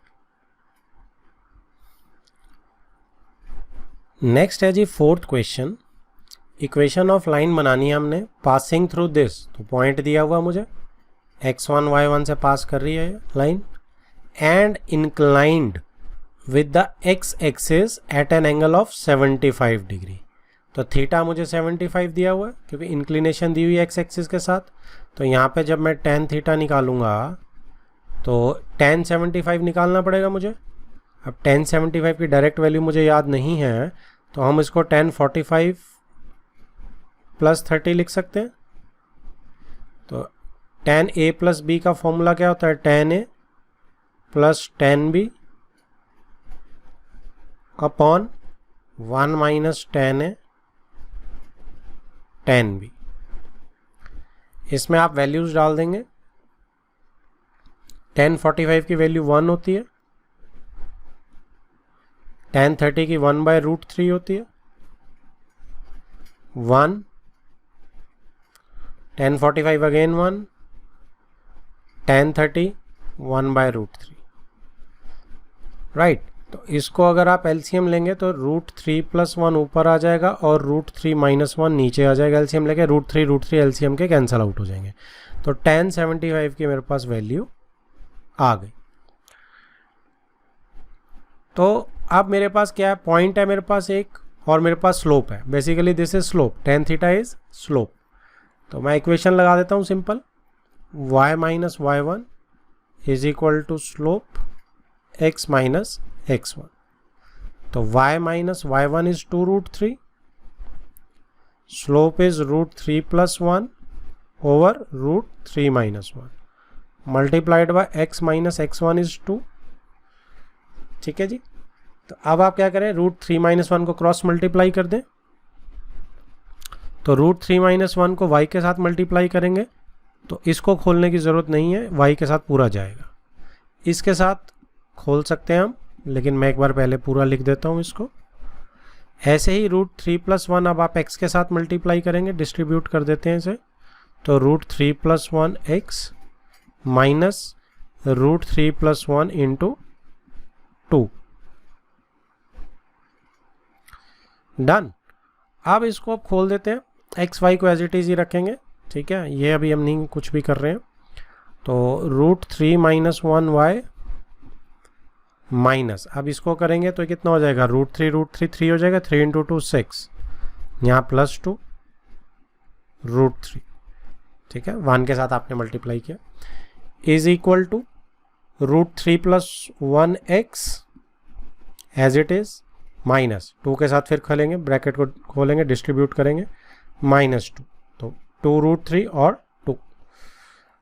नेक्स्ट है जी 4th question. Equation of line बनानी है हमने पासिंग थ्रू दिस, तो पॉइंट दिया हुआ मुझे x1 y1 से पास कर रही है line, and inclined with the x axis at an angle of 75 degree. तो थीटा मुझे 75 दिया हुआ है क्योंकि इंक्लिनेशन दी हुई है x एक्सिस के साथ। तो यहाँ पे जब मैं tan थीटा निकालूंगा तो tan 75 निकालना पड़ेगा मुझे। अब tan 75 की डायरेक्ट वैल्यू मुझे याद नहीं है, तो हम इसको tan 45 प्लस 30 लिख सकते हैं। तो tan a प्लस b का फॉर्मूला क्या होता है, tan a plus tan b upon 1 minus tan a tan b। इसमें आप वैल्यूज डाल देंगे। tan 45 की वैल्यू 1 होती है, tan 30 की 1/√3 होती है, 1, tan 45 अगेन 1, tan 30 1/√3, राइट। तो इसको अगर आप एलसीएम लेंगे तो √3 + 1 ऊपर आ जाएगा और √3 - 1 नीचे आ जाएगा। एलसीएम लेके √3 एलसीएम के कैंसिल आउट हो जाएंगे। तो tan 75 की मेरे पास वैल्यू आ गई। तो अब मेरे पास क्या है, पॉइंट है मेरे पास एक, और मेरे पास स्लोप है। Basically this is slope, tan theta is slope. तो मैं इक्वेशन लगा देता हूँ simple, y minus y1 is equal to slope x minus x1। तो y minus y1 is 2√3, slope is √3 + 1 over √3 - 1 multiplied by x minus x1 is 2, ठीक है जी। तो अब आप क्या करें, √3 - 1 को क्रॉस मल्टीप्लाई कर दें। तो √3 - 1 को y के साथ मल्टीप्लाई करेंगे, तो इसको खोलने की ज़रूरत नहीं है, y के साथ पूरा जाएगा। इसके साथ खोल सकते हैं हम, लेकिन मैं एक बार पहले पूरा लिख देता हूँ इसको। ऐसे ही √3 + 1 अब आप x के साथ मल्टीप्लाई करेंगे, डिस्ट्रीब्यूट कर देते हैं इसे। तो √3 + 1 x माइनस √3 + 1 × 2। डन। अब इसको अब खोल देते हैं, एक्स वाई को एज इट इज़ ही रखेंगे, ठीक है। ये अभी हम नहीं कुछ भी कर रहे हैं। तो √3 - 1y माइनस, अब इसको करेंगे तो कितना हो जाएगा, √3 3 हो जाएगा, 3 × 2 6, यहाँ +2 √3, ठीक है। 1 के साथ आपने मल्टीप्लाई किया, is equal to √3 + 1x as it is, minus 2 के साथ फिर खोलेंगे, ब्रैकेट को खोलेंगे, डिस्ट्रीब्यूट करेंगे, -2, तो 2√3 और 2।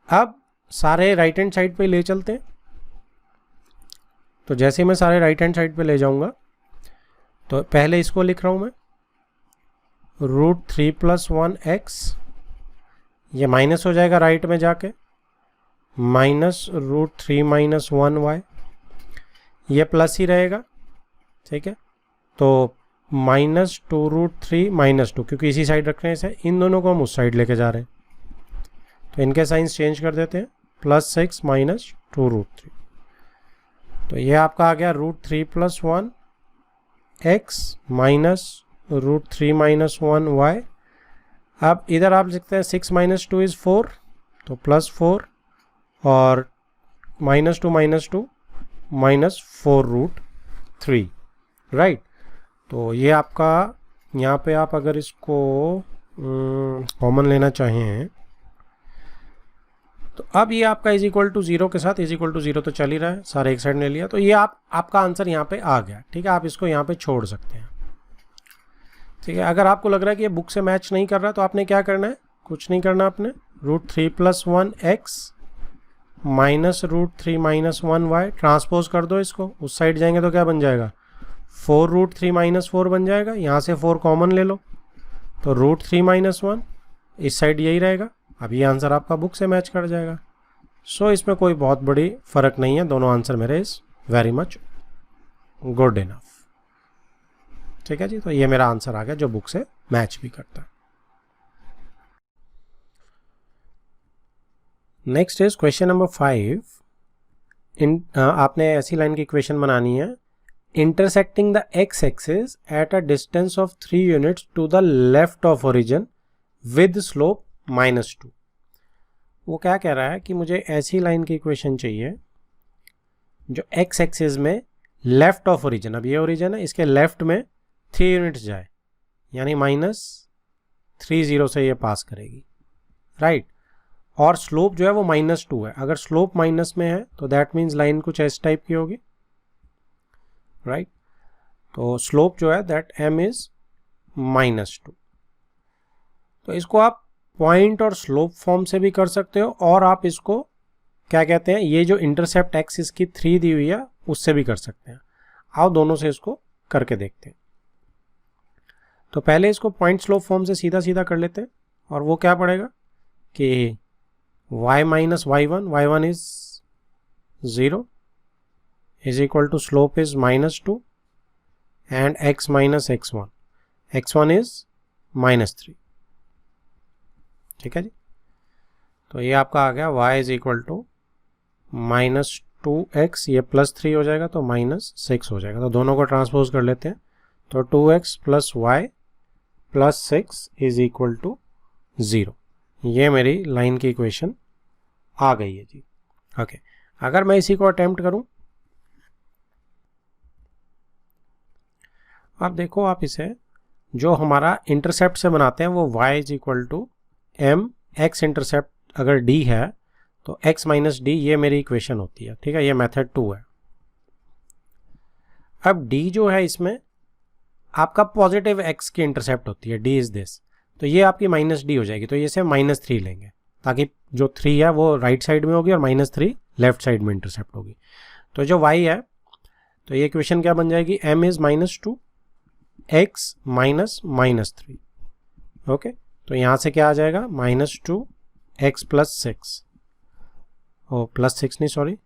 अब सारे राइट हैंड साइड पे ले चलते हैं। तो जैसे मैं सारे राइट हैंड साइड पे ले जाऊंगा, तो पहले इसको लिख रहा हूं मैं, √3 + 1x, ये माइनस हो जाएगा राइट में जाके, माइनस √3 - 1y, ये प्लस ही रहेगा, ठीक है। तो -2√3 - 2, क्योंकि इसी साइड रख रहे हैं इसे, इन दोनों को हम उस साइड लेके जा रहे हैं, तो इनके साइंस चेंज कर देते हैं, +6 - 2√3। तो ये आपका आ गया √3 + 1x माइनस √3 - 1y। अब इधर आप लिखते हैं 6 - 2 = 4, तो +4 और -2 - 2 -4√3, राइट। तो ये आपका यहाँ पे आप अगर इसको कॉमन लेना चाहें, तो अब ये आपका इज इक्वल टू 0 के साथ, इज इक्वल टू 0 तो चल ही रहा है, सारे एक साइड ले लिया, तो ये आपका आंसर यहाँ पे आ गया, ठीक है। आप इसको यहाँ पे छोड़ सकते हैं, ठीक है। अगर आपको लग रहा है कि ये बुक से मैच नहीं कर रहा, तो आपने क्या करना है, कुछ नहीं करना, आपने √3 + 1x माइनस √3 - 1y ट्रांसपोज कर दो इसको, उस साइड जाएंगे तो क्या बन जाएगा, 4√3 - 4 बन जाएगा, यहाँ से 4 कॉमन ले लो, तो √3 - 1 इस साइड यही रहेगा। अब ये आंसर आपका बुक से मैच कर जाएगा। सो इसमें कोई बहुत बड़ी फ़र्क नहीं है, दोनों आंसर मेरे is very much good enough, ठीक है जी। तो ये मेरा आंसर आ गया जो बुक से मैच भी करता है। Next is question number 5। आपने ऐसी लाइन की इक्वेशन बनानी है, intersecting the x axis at a distance of 3 units to the left of origin with slope -2। वो क्या कह रहा है कि मुझे ऐसी लाइन की इक्वेशन चाहिए जो एक्स एक्सिस में लेफ्ट ऑफ ओरिजिन, अब ये ओरिजिन है, इसके लेफ्ट में 3 यूनिट्स जाए, यानी -30 से ये पास करेगी, राइट। और स्लोप जो है वो -2 है। अगर स्लोप माइनस में है तो दैट मीन्स लाइन कुछ इस टाइप की होगी, राइट। तो स्लोप जो है दैट m इज -2। तो इसको आप पॉइंट और स्लोप फॉर्म से भी कर सकते हो, और आप इसको क्या कहते हैं, ये जो इंटरसेप्ट एक्स इसकी 3 दी हुई है उससे भी कर सकते हैं। आओ दोनों से इसको करके देखते हैं। तो पहले इसको पॉइंट स्लोप फॉर्म से सीधा सीधा कर लेते हैं, और वो क्या पड़ेगा कि y - y1 is 0 is equal to slope is -2 and x - x1 is -3, ठीक है जी। तो ये आपका आ गया y is equal to -2x, ये +3 हो जाएगा तो -6 हो जाएगा। तो दोनों को ट्रांसपोज कर लेते हैं, तो 2x + y + 6 is equal to 0। ये मेरी लाइन की इक्वेशन आ गई है जी, ओके। अगर मैं इसी को अटेम्प्ट करूं, अब देखो आप इसे जो हमारा इंटरसेप्ट से बनाते हैं वो y is equal to m, x intercept अगर d है तो x - d, ये मेरी इक्वेशन होती है, ठीक है। ये मेथड 2 है। अब d जो है इसमें आपका पॉजिटिव x की इंटरसेप्ट होती है, d इज दिस, तो ये आपकी -d हो जाएगी, तो ये से -3 लेंगे, ताकि जो 3 है वो राइट साइड में होगी और -3 लेफ्ट साइड में इंटरसेप्ट होगी। तो जो y है, तो ये इक्वेशन क्या बन जाएगी, m इज -2 x -3, ओके। तो यहाँ से क्या आ जाएगा, -2 x + 6, ओ +6 नहीं, सॉरी,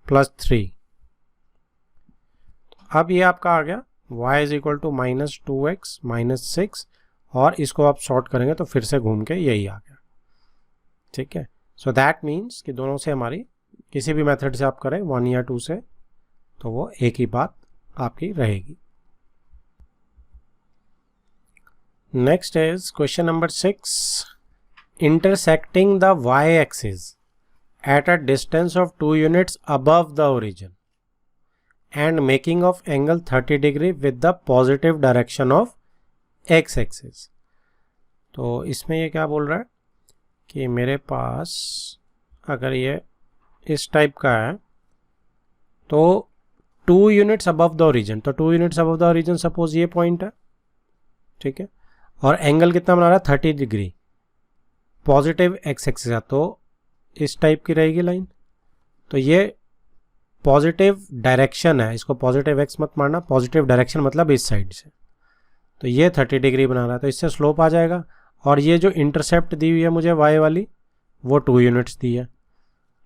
+3। अब ये आपका आ गया y is equal to -2x -6, और इसको आप शॉर्ट करेंगे तो फिर से घूम के यही आ गया, ठीक है। सो दैट मीन्स कि दोनों से हमारी किसी भी मेथड से आप करें 1 या 2 से, तो वो एक ही बात आपकी रहेगी। Next is question number 6, intersecting the y axis at a distance of 2 units above the origin and making of angle 30 degree with the positive direction of x axis। तो इसमें ये क्या बोल रहा है कि मेरे पास अगर ये इस टाइप का है तो 2 यूनिट्स अबव द ओरिजिन, तो 2 units above the origin suppose ये पॉइंट है, ठीक है, और एंगल कितना बना रहा है 30 डिग्री पॉजिटिव एक्स एक्सिस है, तो इस टाइप की रहेगी लाइन। तो ये पॉजिटिव डायरेक्शन है, इसको पॉजिटिव एक्स मत मारना, पॉजिटिव डायरेक्शन मतलब इस साइड से, तो ये 30 डिग्री बना रहा है, तो इससे स्लोप आ जाएगा। और ये जो इंटरसेप्ट दी हुई है मुझे y वाली, वो 2 यूनिट्स दी है,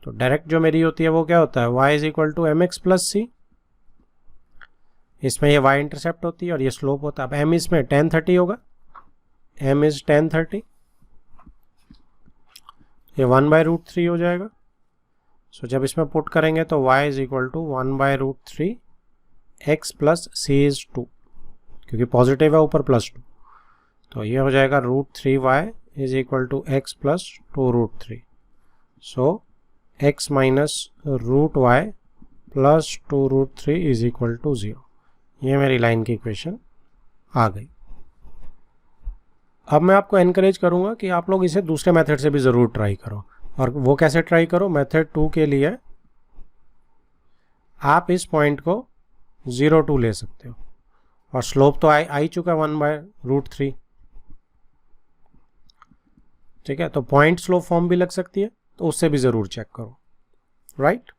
तो डायरेक्ट जो मेरी होती है वो क्या होता है, y is equal to m x plus c. इसमें ये y इंटरसेप्ट होती है और ये स्लोप होता है। अब m इसमें tan 30 होगा, m इज tan 30, ये 1/√3 हो जाएगा। सो जब इसमें पुट करेंगे तो y is equal to 1/√3 x plus c is 2, क्योंकि पॉजिटिव है ऊपर +2, तो ये हो जाएगा √3y is equal to x plus 2√3। So x minus √y plus 2√3 is equal to 0। ये मेरी लाइन की इक्वेशन आ गई। अब मैं आपको एनकरेज करूंगा कि आप लोग इसे दूसरे मेथड से भी ज़रूर ट्राई करो। और वो कैसे ट्राई करो, मेथड 2 के लिए आप इस पॉइंट को 0, 2 ले सकते हो, और स्लोप तो आ ही चुका है 1/√3, ठीक है, तो पॉइंट स्लोप फॉर्म भी लग सकती है, तो उससे भी ज़रूर चेक करो, right.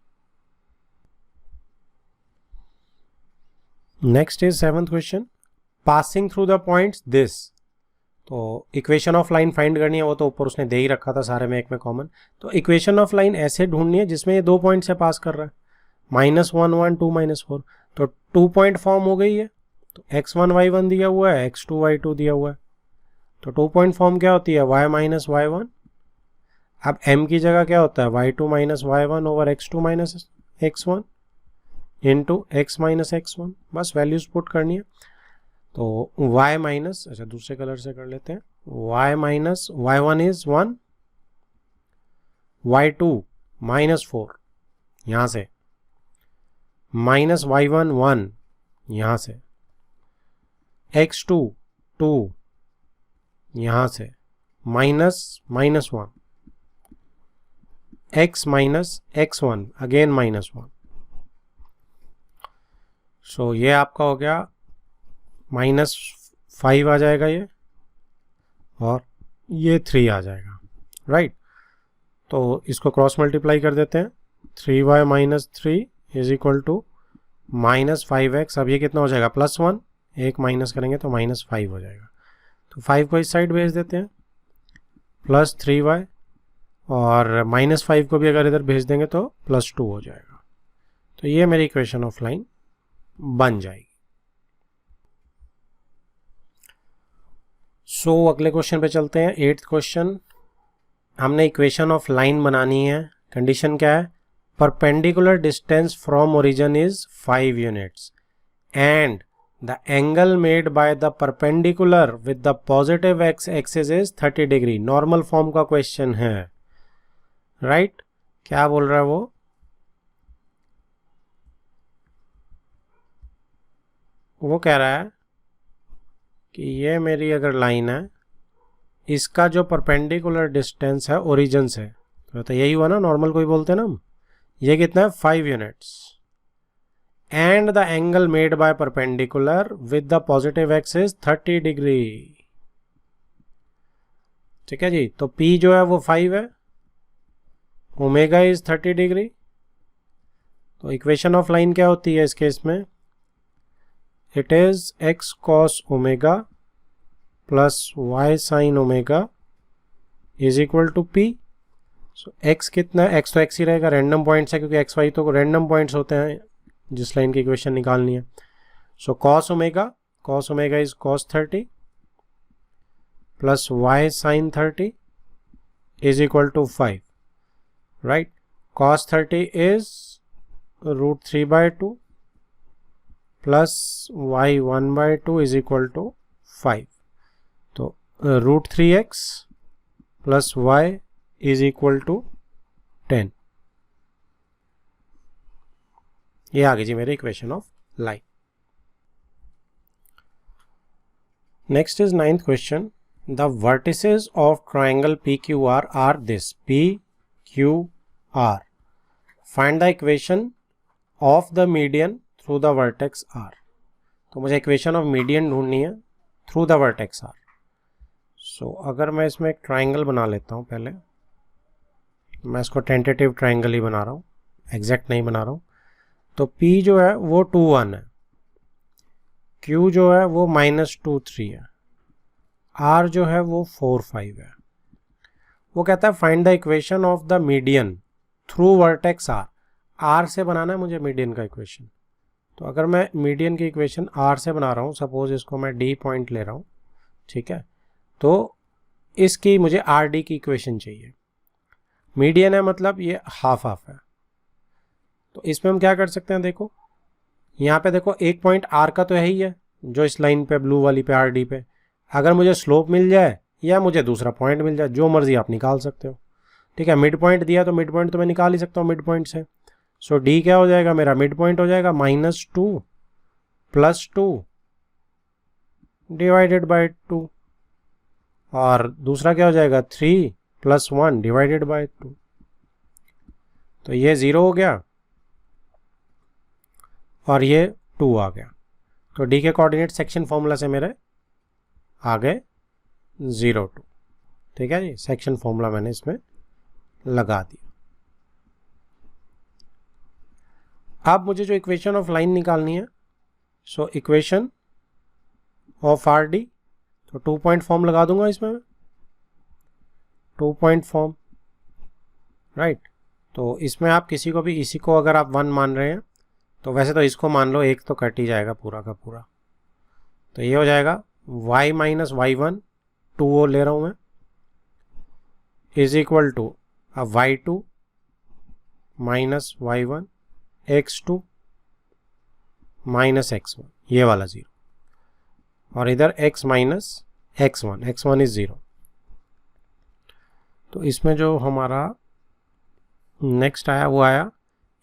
Next is 7th question, passing through the points this. तो इक्वेशन ऑफ लाइन फाइंड करनी है, वो तो ऊपर उसने दे ही रखा था सारे में एक में कॉमन। तो इक्वेशन ऑफ लाइन ऐसे ढूंढनी है जिसमें ये 2 पॉइंट से पास कर रहा है, -1 1 2 -4, तो 2 पॉइंट फॉर्म हो गई है। तो x1 y1 दिया हुआ है, x2 y2 दिया हुआ है, तो 2 पॉइंट फॉर्म क्या होती है, y माइनस y1। अब m की जगह क्या होता है, y2 minus y1 over x2 minus x1 into x minus x1, बस वैल्यूज पुट करनी है। तो y माइनस, अच्छा दूसरे कलर से कर लेते हैं, y minus y1 is 1, y2 -4 यहाँ से, माइनस y1 1 यहाँ से, x2 2 यहाँ से, -1, x माइनस x1 अगेन -1। सो ये आपका हो गया -5 आ जाएगा ये, और ये 3 आ जाएगा, राइट। तो इसको क्रॉस मल्टीप्लाई कर देते हैं, 3y minus 3 is equal to -5x। अब ये कितना हो जाएगा, +1, एक माइनस करेंगे तो -5 हो जाएगा। तो 5 को इस साइड भेज देते हैं, +3y, और -5 को भी अगर इधर भेज देंगे तो +2 हो जाएगा। तो ये मेरी इक्वेशन ऑफ लाइन बन जाएगी। सो अगले क्वेश्चन पे चलते हैं, 8th क्वेश्चन। हमने इक्वेशन ऑफ लाइन बनानी है, कंडीशन क्या है, perpendicular distance from origin is 5 units and the angle made by the perpendicular with the positive x axis is 30 degree. Normal form का क्वेश्चन है, राइट। क्या बोल रहा है वो कह रहा है कि ये मेरी अगर लाइन है, इसका जो परपेंडिकुलर डिस्टेंस है ओरिजिन से, तो यही हुआ ना, नॉर्मल कोई बोलते हैं ना हम, ये कितना है 5 units and the angle made by perpendicular with the positive x is 30 degree, ठीक है जी। तो P जो है वो 5 है, ओमेगा इज 30 डिग्री। तो इक्वेशन ऑफ लाइन क्या होती है इस केस में, it is x cos omega plus y sin omega is equal to P। So x कितना है, x तो x ही रहेगा, रैंडम पॉइंट्स है, क्योंकि x y तो रैंडम पॉइंट्स होते हैं जिस लाइन की इक्वेशन निकालनी है। So cos omega is cos 30 plus y sin 30 is equal to 5, right. cos 30 is √3/2 plus y 1/2 is equal to 5. तो √3x plus y is equal to 10. ये आ गई जी मेरी equation of line. Next is 9th question. The vertices of triangle PQR are this. PQR. Find the equation of the median through the vertex R. तो मुझे इक्वेशन ऑफ मीडियन ढूंढनी है थ्रू द वर्टेक्स R. सो अगर मैं इसमें एक ट्राइंगल बना लेता हूँ, पहले मैं इसको टेंटेटिव ट्राइंगल ही बना रहा हूँ, एग्जैक्ट नहीं बना रहा हूँ. तो P जो है वो 2 1 है, Q जो है वो -2 3 है, R जो है वो 4 5 है. वो कहता है find the equation of the median through vertex R. R से बनाना है मुझे मीडियन का इक्वेशन. तो अगर मैं मीडियन की इक्वेशन R से बना रहा हूँ, सपोज इसको मैं D पॉइंट ले रहा हूँ, ठीक है, तो इसकी मुझे RD की इक्वेशन चाहिए. मीडियन है मतलब ये हाफ हाफ है. तो इसमें हम क्या कर सकते हैं, देखो यहाँ पे देखो एक पॉइंट R का तो है ही है जो इस लाइन पे ब्लू वाली पे RD पे. अगर मुझे स्लोप मिल जाए या मुझे दूसरा पॉइंट मिल जाए, जो मर्जी आप निकाल सकते हो, ठीक है. मिड पॉइंट दिया तो मिड पॉइंट तो मैं निकाल ही सकता हूँ मिड पॉइंट से. सो D क्या हो जाएगा, मेरा मिड पॉइंट हो जाएगा -2 + 2 डिवाइडेड बाय 2, और दूसरा क्या हो जाएगा 3 + 1 डिवाइडेड बाय 2. तो ये 0 हो गया और ये 2 आ गया. तो D के कोऑर्डिनेट सेक्शन फॉर्मूला से मेरे आ गए 0 2. ठीक है जी, सेक्शन फॉर्मूला मैंने इसमें लगा दिया. अब मुझे जो इक्वेशन ऑफ लाइन निकालनी है, सो इक्वेशन ऑफ RD, तो 2 पॉइंट फॉर्म लगा दूंगा इसमें, 2 पॉइंट फॉर्म, राइट. तो इसमें आप किसी को भी, इसी को अगर आप 1 मान रहे हैं तो वैसे तो इसको मान लो, एक तो कट ही जाएगा पूरा का पूरा. तो ये हो जाएगा y - y1, 2 ले रहा हूं मैं, इज इक्वल टू अब y2 - y1 x2 - x1, ये वाला 0, और इधर x - x1 इज 0. तो इसमें जो हमारा नेक्स्ट आया वो आया,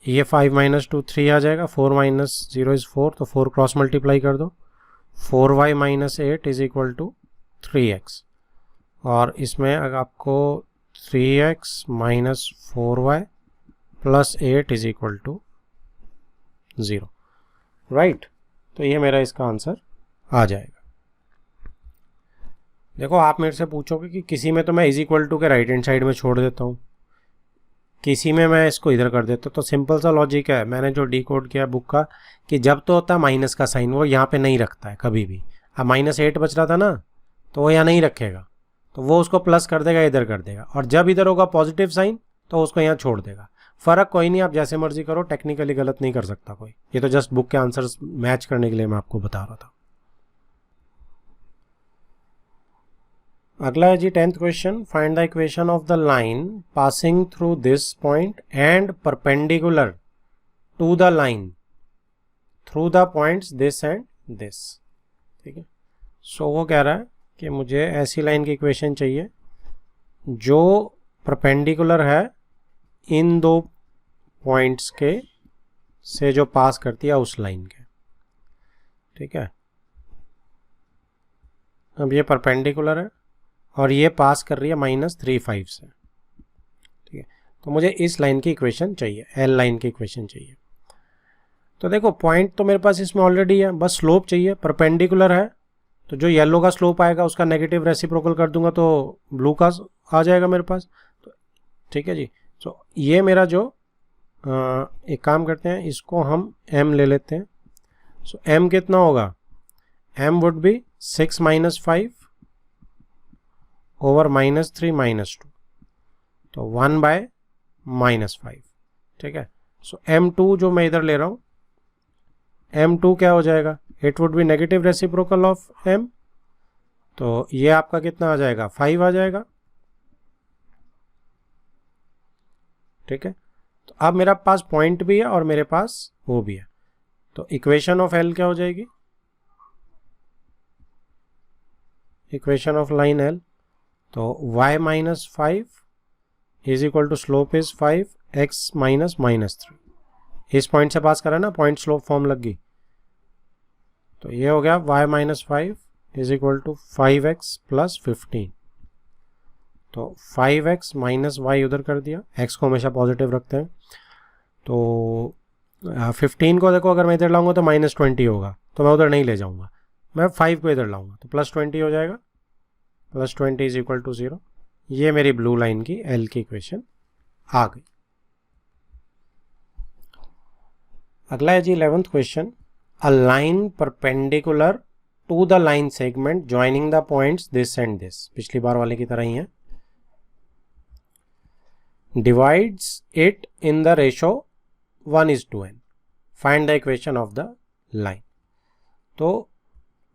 ये 5 - 2 3 आ जाएगा, 4 - 0 इज 4, तो 4 क्रॉस मल्टीप्लाई कर दो, 4y - 8 is equal to 3x. और इसमें अगर आपको 3x - 4y + 8 is equal to 0, right. तो ये मेरा इसका आंसर आ जाएगा. देखो आप मेरे से पूछोगे कि किसी में तो मैं इज इक्वल टू के राइट हैंड साइड में छोड़ देता हूँ, किसी में मैं इसको इधर कर देता हूँ. तो सिंपल सा लॉजिक है, मैंने जो डिकोड किया बुक का, कि जब तो होता है माइनस का साइन वो यहाँ पे नहीं रखता है कभी भी. अब -8 बच रहा था ना, तो वो यहाँ नहीं रखेगा, तो वो उसको प्लस कर देगा, इधर कर देगा. और जब इधर होगा पॉजिटिव साइन तो उसको यहाँ छोड़ देगा. फ़र्क कोई नहीं, आप जैसे मर्जी करो, टेक्निकली गलत नहीं कर सकता कोई. ये तो जस्ट बुक के आंसर्स मैच करने के लिए मैं आपको बता रहा था. अगला है जी 10th question. Find the equation of the line passing through this point and perpendicular to the line through the points this and this. ठीक है. सो वो कह रहा है कि मुझे ऐसी लाइन की इक्वेशन चाहिए जो परपेंडिकुलर है इन दो पॉइंट्स के से जो पास करती है उस लाइन के. ठीक है. अब ये परपेंडिकुलर है और ये पास कर रही है -3 5 से. ठीक है. तो मुझे इस लाइन की इक्वेशन चाहिए, एल लाइन की इक्वेशन चाहिए. तो देखो पॉइंट तो मेरे पास इसमें ऑलरेडी है, बस स्लोप चाहिए. परपेंडिकुलर है तो जो येलो का स्लोप आएगा उसका नेगेटिव रेसिप्रोकल कर दूंगा तो ब्लू का आ जाएगा मेरे पास. तो ठीक है जी. तो ये मेरा जो एक काम करते हैं, इसको हम m ले लेते हैं. सो m कितना होगा, m वुड बी 6 - 5 ओवर -3 - 2, तो 1/-5. ठीक है. सो m2 जो मैं इधर ले रहा हूँ, m2 क्या हो जाएगा, it would B negative reciprocal of m. तो ये आपका कितना आ जाएगा, 5 आ जाएगा. ठीक है. तो अब मेरा पास पॉइंट भी है और मेरे पास वो भी है, तो इक्वेशन ऑफ एल क्या हो जाएगी, इक्वेशन ऑफ लाइन एल, तो y minus 5 is equal to slope is 5 x minus -3। इस पॉइंट से पास करा ना, पॉइंट स्लोप फॉर्म लग गई, तो ये हो गया y minus 5 is equal to 5x plus 15। तो 5x माइनस वाई उधर कर दिया, x को हमेशा पॉजिटिव रखते हैं, तो 15 को देखो अगर मैं इधर लाऊंगा तो -20 होगा, तो मैं उधर नहीं ले जाऊंगा, मैं 5 को इधर लाऊंगा, तो +20 हो जाएगा, +20 इज इक्वल टू 0। ये मेरी ब्लू लाइन की एल की इक्वेशन आ गई। अगला है जी 11th question, a line perpendicular to the line segment joining the points this and this, पिछली बार वाले की तरह ही है, divides it in the ratio 1:n, find the equation of the line। तो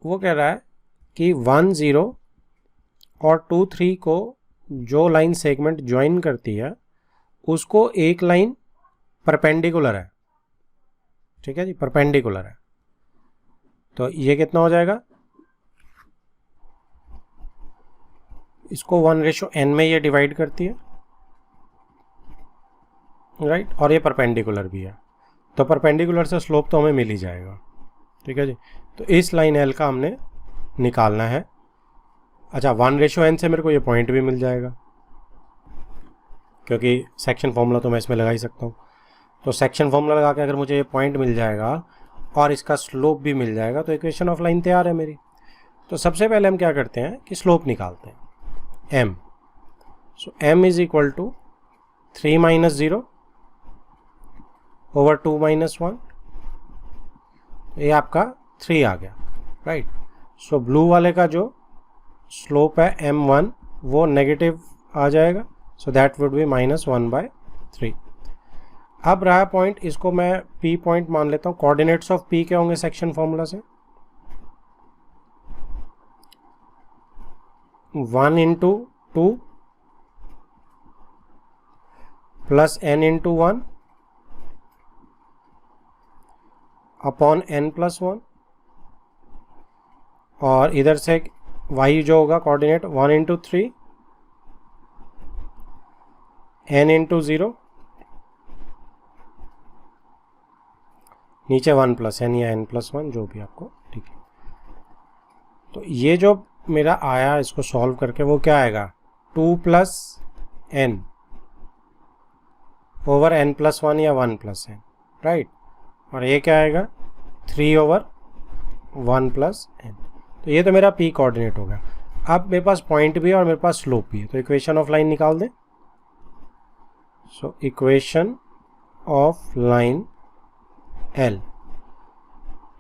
वो कह रहा है कि 1 0 और 2 3 को जो लाइन सेगमेंट ज्वाइन करती है उसको एक लाइन परपेंडिकुलर है, ठीक है जी, परपेंडिकुलर है, तो ये कितना हो जाएगा, इसको 1:n में ये डिवाइड करती है, राइट, और ये परपेंडिकुलर भी है, तो परपेंडिकुलर से स्लोप तो हमें मिल ही जाएगा, ठीक है जी। तो इस लाइन एल का हमने निकालना है। अच्छा, 1:n से मेरे को ये पॉइंट भी मिल जाएगा, क्योंकि सेक्शन फॉर्मूला तो मैं इसमें लगा ही सकता हूँ, तो सेक्शन फॉर्मूला लगा के अगर मुझे ये पॉइंट मिल जाएगा और इसका स्लोप भी मिल जाएगा, तो इक्वेशन ऑफ लाइन तैयार है मेरी। तो सबसे पहले हम क्या करते हैं कि स्लोप निकालते हैं, m, so m is equal to 3 - 0 over 2 - 1, ये आपका 3 आ गया, राइट। सो ब्लू वाले का जो स्लोप है m1 वो नेगेटिव आ जाएगा, सो दैट वुड बी -1/3। अब रहा पॉइंट, इसको मैं p पॉइंट मान लेता हूँ। कोऑर्डिनेट्स ऑफ p क्या होंगे सेक्शन फॉर्मूला से, 1 × 2 प्लस n × 1 अपॉन n+1, और इधर से y जो होगा कोऑर्डिनेट 1 × 3 n × 0, नीचे 1 + n या n+1 जो भी आपको ठीक है। तो ये जो मेरा आया इसको सॉल्व करके वो क्या आएगा, 2 + n ओवर n+1 या 1 + n, राइट, और ये क्या आएगा 3 ओवर 1 + n। तो ये तो मेरा p कोऑर्डिनेट हो गया। अब मेरे पास पॉइंट भी है और मेरे पास स्लोप भी है, तो इक्वेशन ऑफ लाइन निकाल दें। सो इक्वेशन ऑफ लाइन L,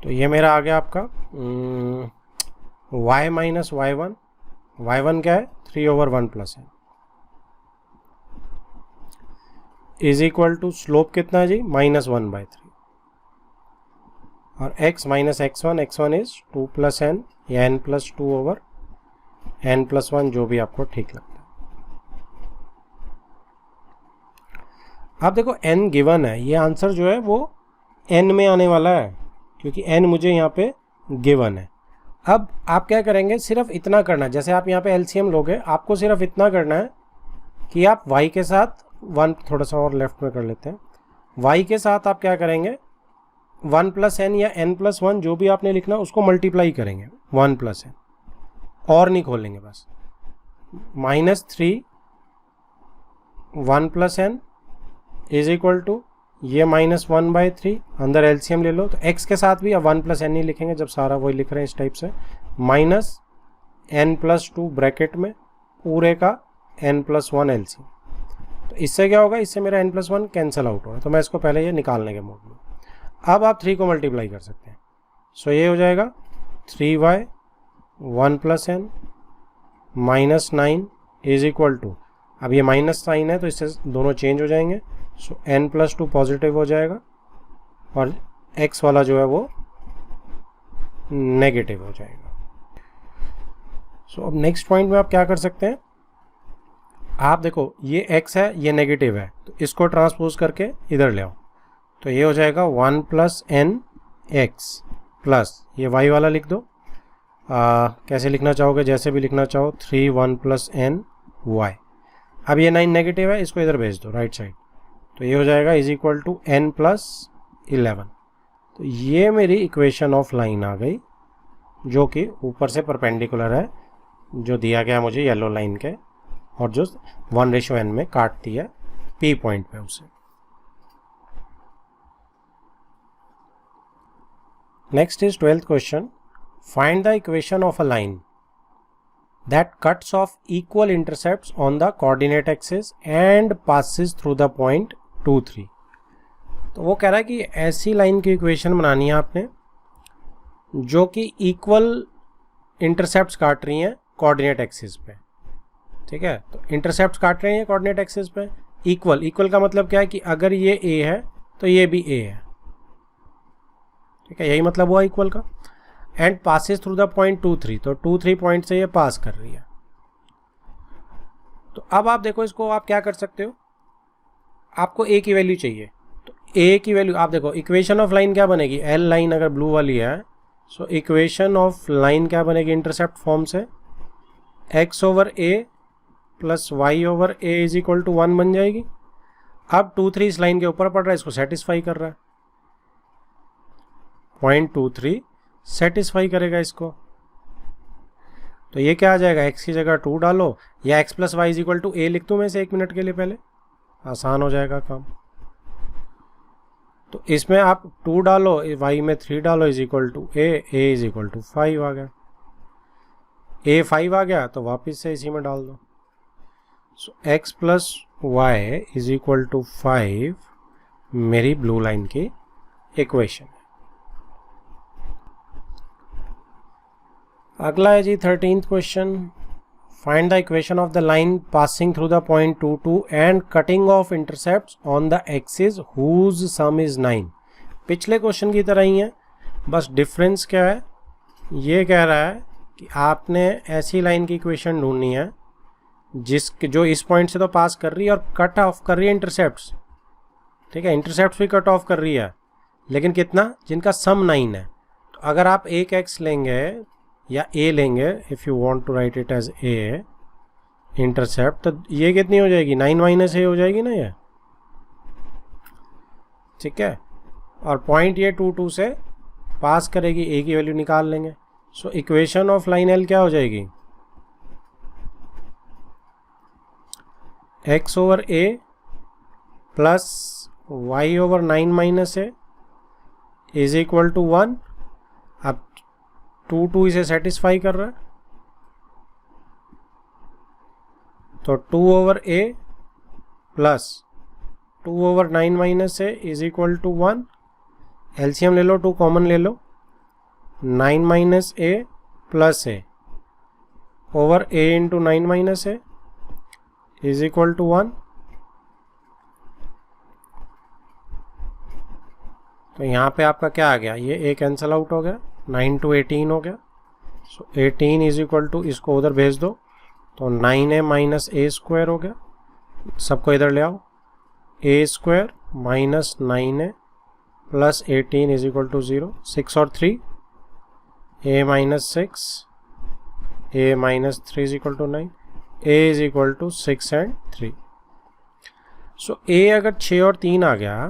तो ये मेरा आ गया आपका y माइनस y1, y1 क्या है 3 over 1 + n, is equal to slope कितना है जी -1/3, और x minus x1 is 2 + n या n+2 ओवर n+1 जो भी आपको ठीक लगता है। आप देखो n गिवन है, ये आंसर जो है वो n में आने वाला है क्योंकि n मुझे यहाँ पे गिवन है। अब आप क्या करेंगे, सिर्फ इतना करना है, जैसे आप यहाँ पे एलसीएम लोगे आपको सिर्फ इतना करना है कि आप y के साथ 1, थोड़ा सा और लेफ्ट में कर लेते हैं, y के साथ आप क्या करेंगे 1 + n या n+1 जो भी आपने लिखना उसको मल्टीप्लाई करेंगे 1 + n, और नहीं खोलेंगे बस, -3 1 + n इज इक्वल टू ये -1/3, अंदर एलसीएम ले लो, तो x के साथ भी अब 1 + n ही लिखेंगे जब सारा वही लिख रहे हैं इस टाइप से, -n+2 ब्रैकेट में पूरे का n+1 एलसीएम। तो इससे क्या होगा, इससे मेरा n+1 कैंसिल आउट होगा, तो मैं इसको पहले ये निकालने के मोड में। अब आप 3 को मल्टीप्लाई कर सकते हैं, सो ये हो जाएगा 3y 1 + n -9 is equal to, अब ये -9 है तो इससे दोनों चेंज हो जाएंगे, सो n+2 पॉजिटिव हो जाएगा और x वाला जो है वो नेगेटिव हो जाएगा। सो अब नेक्स्ट पॉइंट में आप क्या कर सकते हैं, आप देखो ये x है, ये नेगेटिव है, तो इसको ट्रांसपोज करके इधर ले आओ, तो ये हो जाएगा 1 + nx प्लस ये y वाला लिख दो, कैसे लिखना चाहोगे, जैसे भी लिखना चाहो, 3 1 + ny। अब ये 9 नेगेटिव है, इसको इधर भेज दो राइट साइड, तो ये हो जाएगा = n + 11। तो ये मेरी इक्वेशन ऑफ लाइन आ गई, जो कि ऊपर से परपेंडिकुलर है, जो दिया गया मुझे येलो लाइन के, और जो 1:n में काटती है P पॉइंट पे उसे। Next is 12th question, find the equation of a line that cuts off equal intercepts on the coordinate axis and passes through the point 2 3। तो वो कह रहा है कि ऐसी लाइन की इक्वेशन बनानी है आपने जो कि इक्वल इंटरसेप्ट्स काट रही हैं कोऑर्डिनेट एक्सिस पे। ठीक है, तो इंटरसेप्ट्स काट रहे हैं कोऑर्डिनेट एक्सिस पे इक्वल। इक्वल का मतलब क्या है कि अगर ये a है तो ये भी a है। ठीक है, यही मतलब हुआ इक्वल का। And passes through the point 2 3, तो 2 3 पॉइंट से ये पास कर रही है। तो अब आप देखो, इसको आप क्या कर सकते हो, आपको a की वैल्यू चाहिए, तो a की वैल्यू आप देखो, इक्वेशन ऑफ लाइन क्या बनेगी, l लाइन अगर ब्लू वाली है, सो इक्वेशन ऑफ लाइन क्या बनेगी इंटरसेप्ट फॉर्म से, x/a + y/a = 1 बन जाएगी। अब 2 3 इस लाइन के ऊपर पड़ रहा है, इसको सेटिस्फाई कर रहा है, पॉइंट 2 3 सेटिस्फाई करेगा इसको। तो ये क्या आ जाएगा, x की जगह 2 डालो, या x + y = a लिख दूं मैं इसे 1 मिनट के लिए, पहले आसान हो जाएगा काम। तो इसमें आप 2 डालो, y में 3 डालो, a = 5 आ गया, a 5 आ गया, तो वापस से इसी में डाल दो। सो x + y = 5 मेरी ब्लू लाइन की इक्वेशन है। अगला है जी 13th question, find the equation of the line passing through the point 2 2 and cutting off intercepts on the axis whose sum is 9। पिछले क्वेश्चन की तरह ही है, बस डिफरेंस क्या है, ये कह रहा है कि आपने ऐसी लाइन की इक्वेशन ढूंढनी है जो इस पॉइंट से तो पास कर रही है और कट ऑफ कर रही है इंटरसेप्ट्स। ठीक है, इंटरसेप्ट्स भी कट ऑफ कर रही है, लेकिन कितना, जिनका सम 9 है। तो अगर आप एक x लेंगे या a लेंगे, if you want to write it as a intercept, तो ये कितनी हो जाएगी, 9 - a हो जाएगी ना ये। ठीक है, और पॉइंट ये 2 2 से पास करेगी, a की वैल्यू निकाल लेंगे। सो इक्वेशन ऑफ लाइन l क्या हो जाएगी, x/a + y/9 - a = 1। अब 2 2 इसे सेटिस्फाई कर रहा है, तो 2/a + 2/9 - a = 1। एलसीएम ले लो, 2 कॉमन ले लो, 9 - a + a over a × 9 - a = 1। तो यहाँ पे आपका क्या आ गया, ये a कैंसल आउट हो गया, 9 × 18 हो गया। सो 18 = इसको उधर भेज दो, तो 9a - a² हो गया। सबको इधर ले आओ, a² - 9a + 18 = 0। 6 और 3 a - 6, a - 3 = 9, a = 6 and 3। So a अगर 6 और 3 आ गया,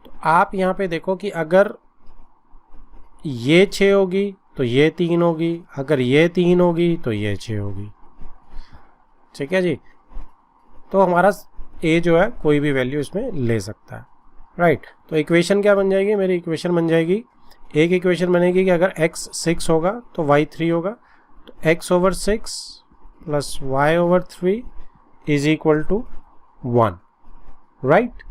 तो आप यहाँ पे देखो कि अगर ये 6 होगी तो ये 3 होगी, अगर ये 3 होगी तो ये 6 होगी। ठीक है जी, तो हमारा a जो है कोई भी वैल्यू इसमें ले सकता है, राइट। तो इक्वेशन क्या बन जाएगी, मेरी इक्वेशन बन जाएगी, एक इक्वेशन बनेगी कि अगर x 6 होगा तो y 3 होगा, तो x/6 + y/3 = 1, राइट।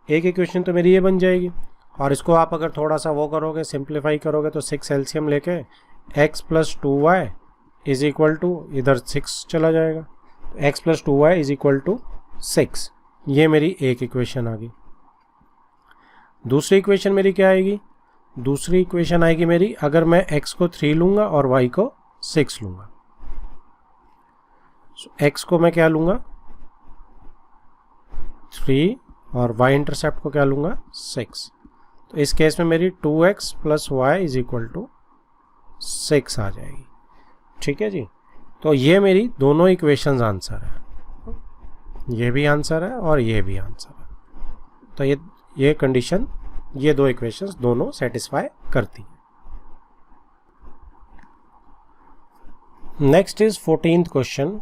एक इक्वेशन तो मेरी ये बन जाएगी। और इसको आप अगर थोड़ा सा वो करोगे, सिंप्लीफाई करोगे, तो 6 एलसीएम लेके x + 2y = इधर 6 चला जाएगा, तो x + 2y = 6। ये मेरी एक इक्वेशन आ गई। दूसरी इक्वेशन मेरी क्या आएगी, दूसरी इक्वेशन आएगी मेरी, अगर मैं x को 3 लूँगा और y को 6 लूँगा। x को मैं क्या लूँगा, 3 और y इंटरसेप्ट को क्या लूँगा 6। तो इस केस में मेरी 2x plus y is equal to 6 आ जाएगी। ठीक है जी। तो ये मेरी दोनों इक्वेशंस आंसर है, ये भी आंसर है और ये भी आंसर है। तो ये कंडीशन, ये दो इक्वेशंस दोनों सेटिस्फाई करती है। Next is 14th question,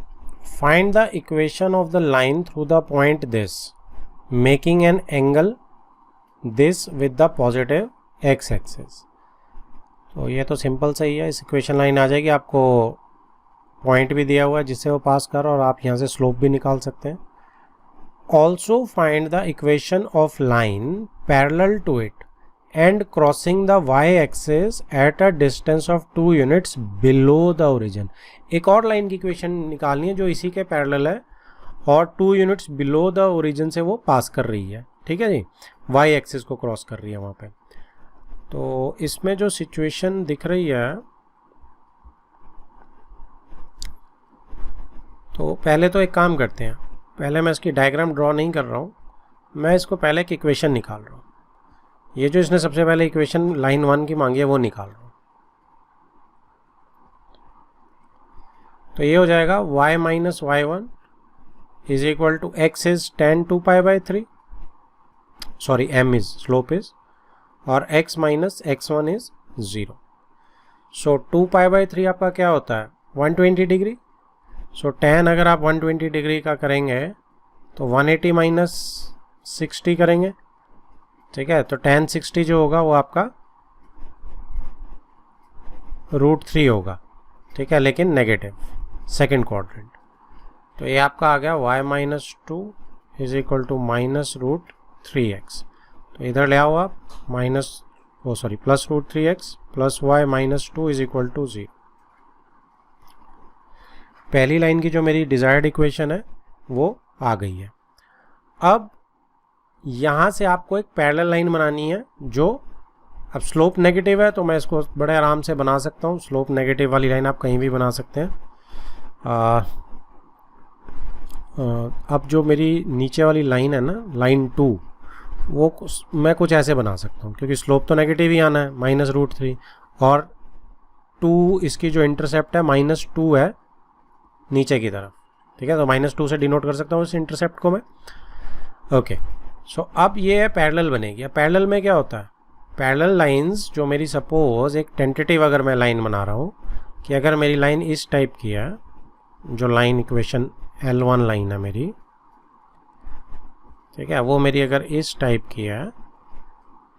find the equation of the line through the point this making an angle this with the positive x axis. तो ये तो सिंपल सही है, इस इक्वेशन लाइन आ जाएगी। आपको पॉइंट भी दिया हुआ है जिससे वो पास कर, और आप यहाँ से स्लोप भी निकाल सकते हैं। Also find the equation of line parallel to it and crossing the y axis at a distance of 2 units below the origin. एक और लाइन की इक्वेशन निकालनी है जो इसी के पैरेलल है और 2 यूनिट्स बिलो द ओरिजिन से वो पास कर रही है। ठीक है जी, y एक्सिस को क्रॉस कर रही है वहाँ पे। तो इसमें जो सिचुएशन दिख रही है, तो पहले तो एक काम करते हैं, पहले मैं इसकी डायग्राम ड्रॉ नहीं कर रहा हूँ, मैं इसको पहले एक इक्वेशन निकाल रहा हूँ। ये जो इसने सबसे पहले इक्वेशन लाइन 1 की मांगी है वो निकाल रहा हूँ। तो ये हो जाएगा y minus y1 is equal to x is tan 2π/3, sorry m is slope is, और x minus x1 is 0। So 2π/3 आपका क्या होता है 120 डिग्री। सो tan अगर आप 120 डिग्री का करेंगे तो 180 माइनस 60 करेंगे। ठीक है, तो tan 60 जो होगा वो आपका √3 होगा। ठीक है, लेकिन नेगेटिव सेकेंड क्वाड्रेंट। तो ये आपका आ गया y minus 2 is equal to minus √3x। तो इधर ले आओ आप, plus √3x plus y minus 2 is equal to 0। पहली लाइन की जो मेरी डिजायर्ड इक्वेशन है वो आ गई है। अब यहाँ से आपको एक पैरेलल लाइन बनानी है जो, अब स्लोप नेगेटिव है तो मैं इसको बड़े आराम से बना सकता हूँ। स्लोप नेगेटिव वाली लाइन आप कहीं भी बना सकते हैं। अब जो मेरी नीचे वाली लाइन है ना, लाइन 2, वो मैं कुछ ऐसे बना सकता हूँ क्योंकि स्लोप तो नेगेटिव ही आना है, माइनस √3, और 2 इसकी जो इंटरसेप्ट है -2 है नीचे की तरफ। ठीक है, तो -2 से डिनोट कर सकता हूँ इस इंटरसेप्ट को मैं। ओके, सो अब ये है पैरेलल बनेगी। अब पैरेलल में क्या होता है, पैरेलल लाइंस जो मेरी, सपोज एक टेंटेटिव अगर मैं लाइन बना रहा हूँ कि अगर मेरी लाइन इस टाइप की है, जो लाइन इक्वेशन L1 लाइन है मेरी, ठीक है, वो मेरी अगर इस टाइप की है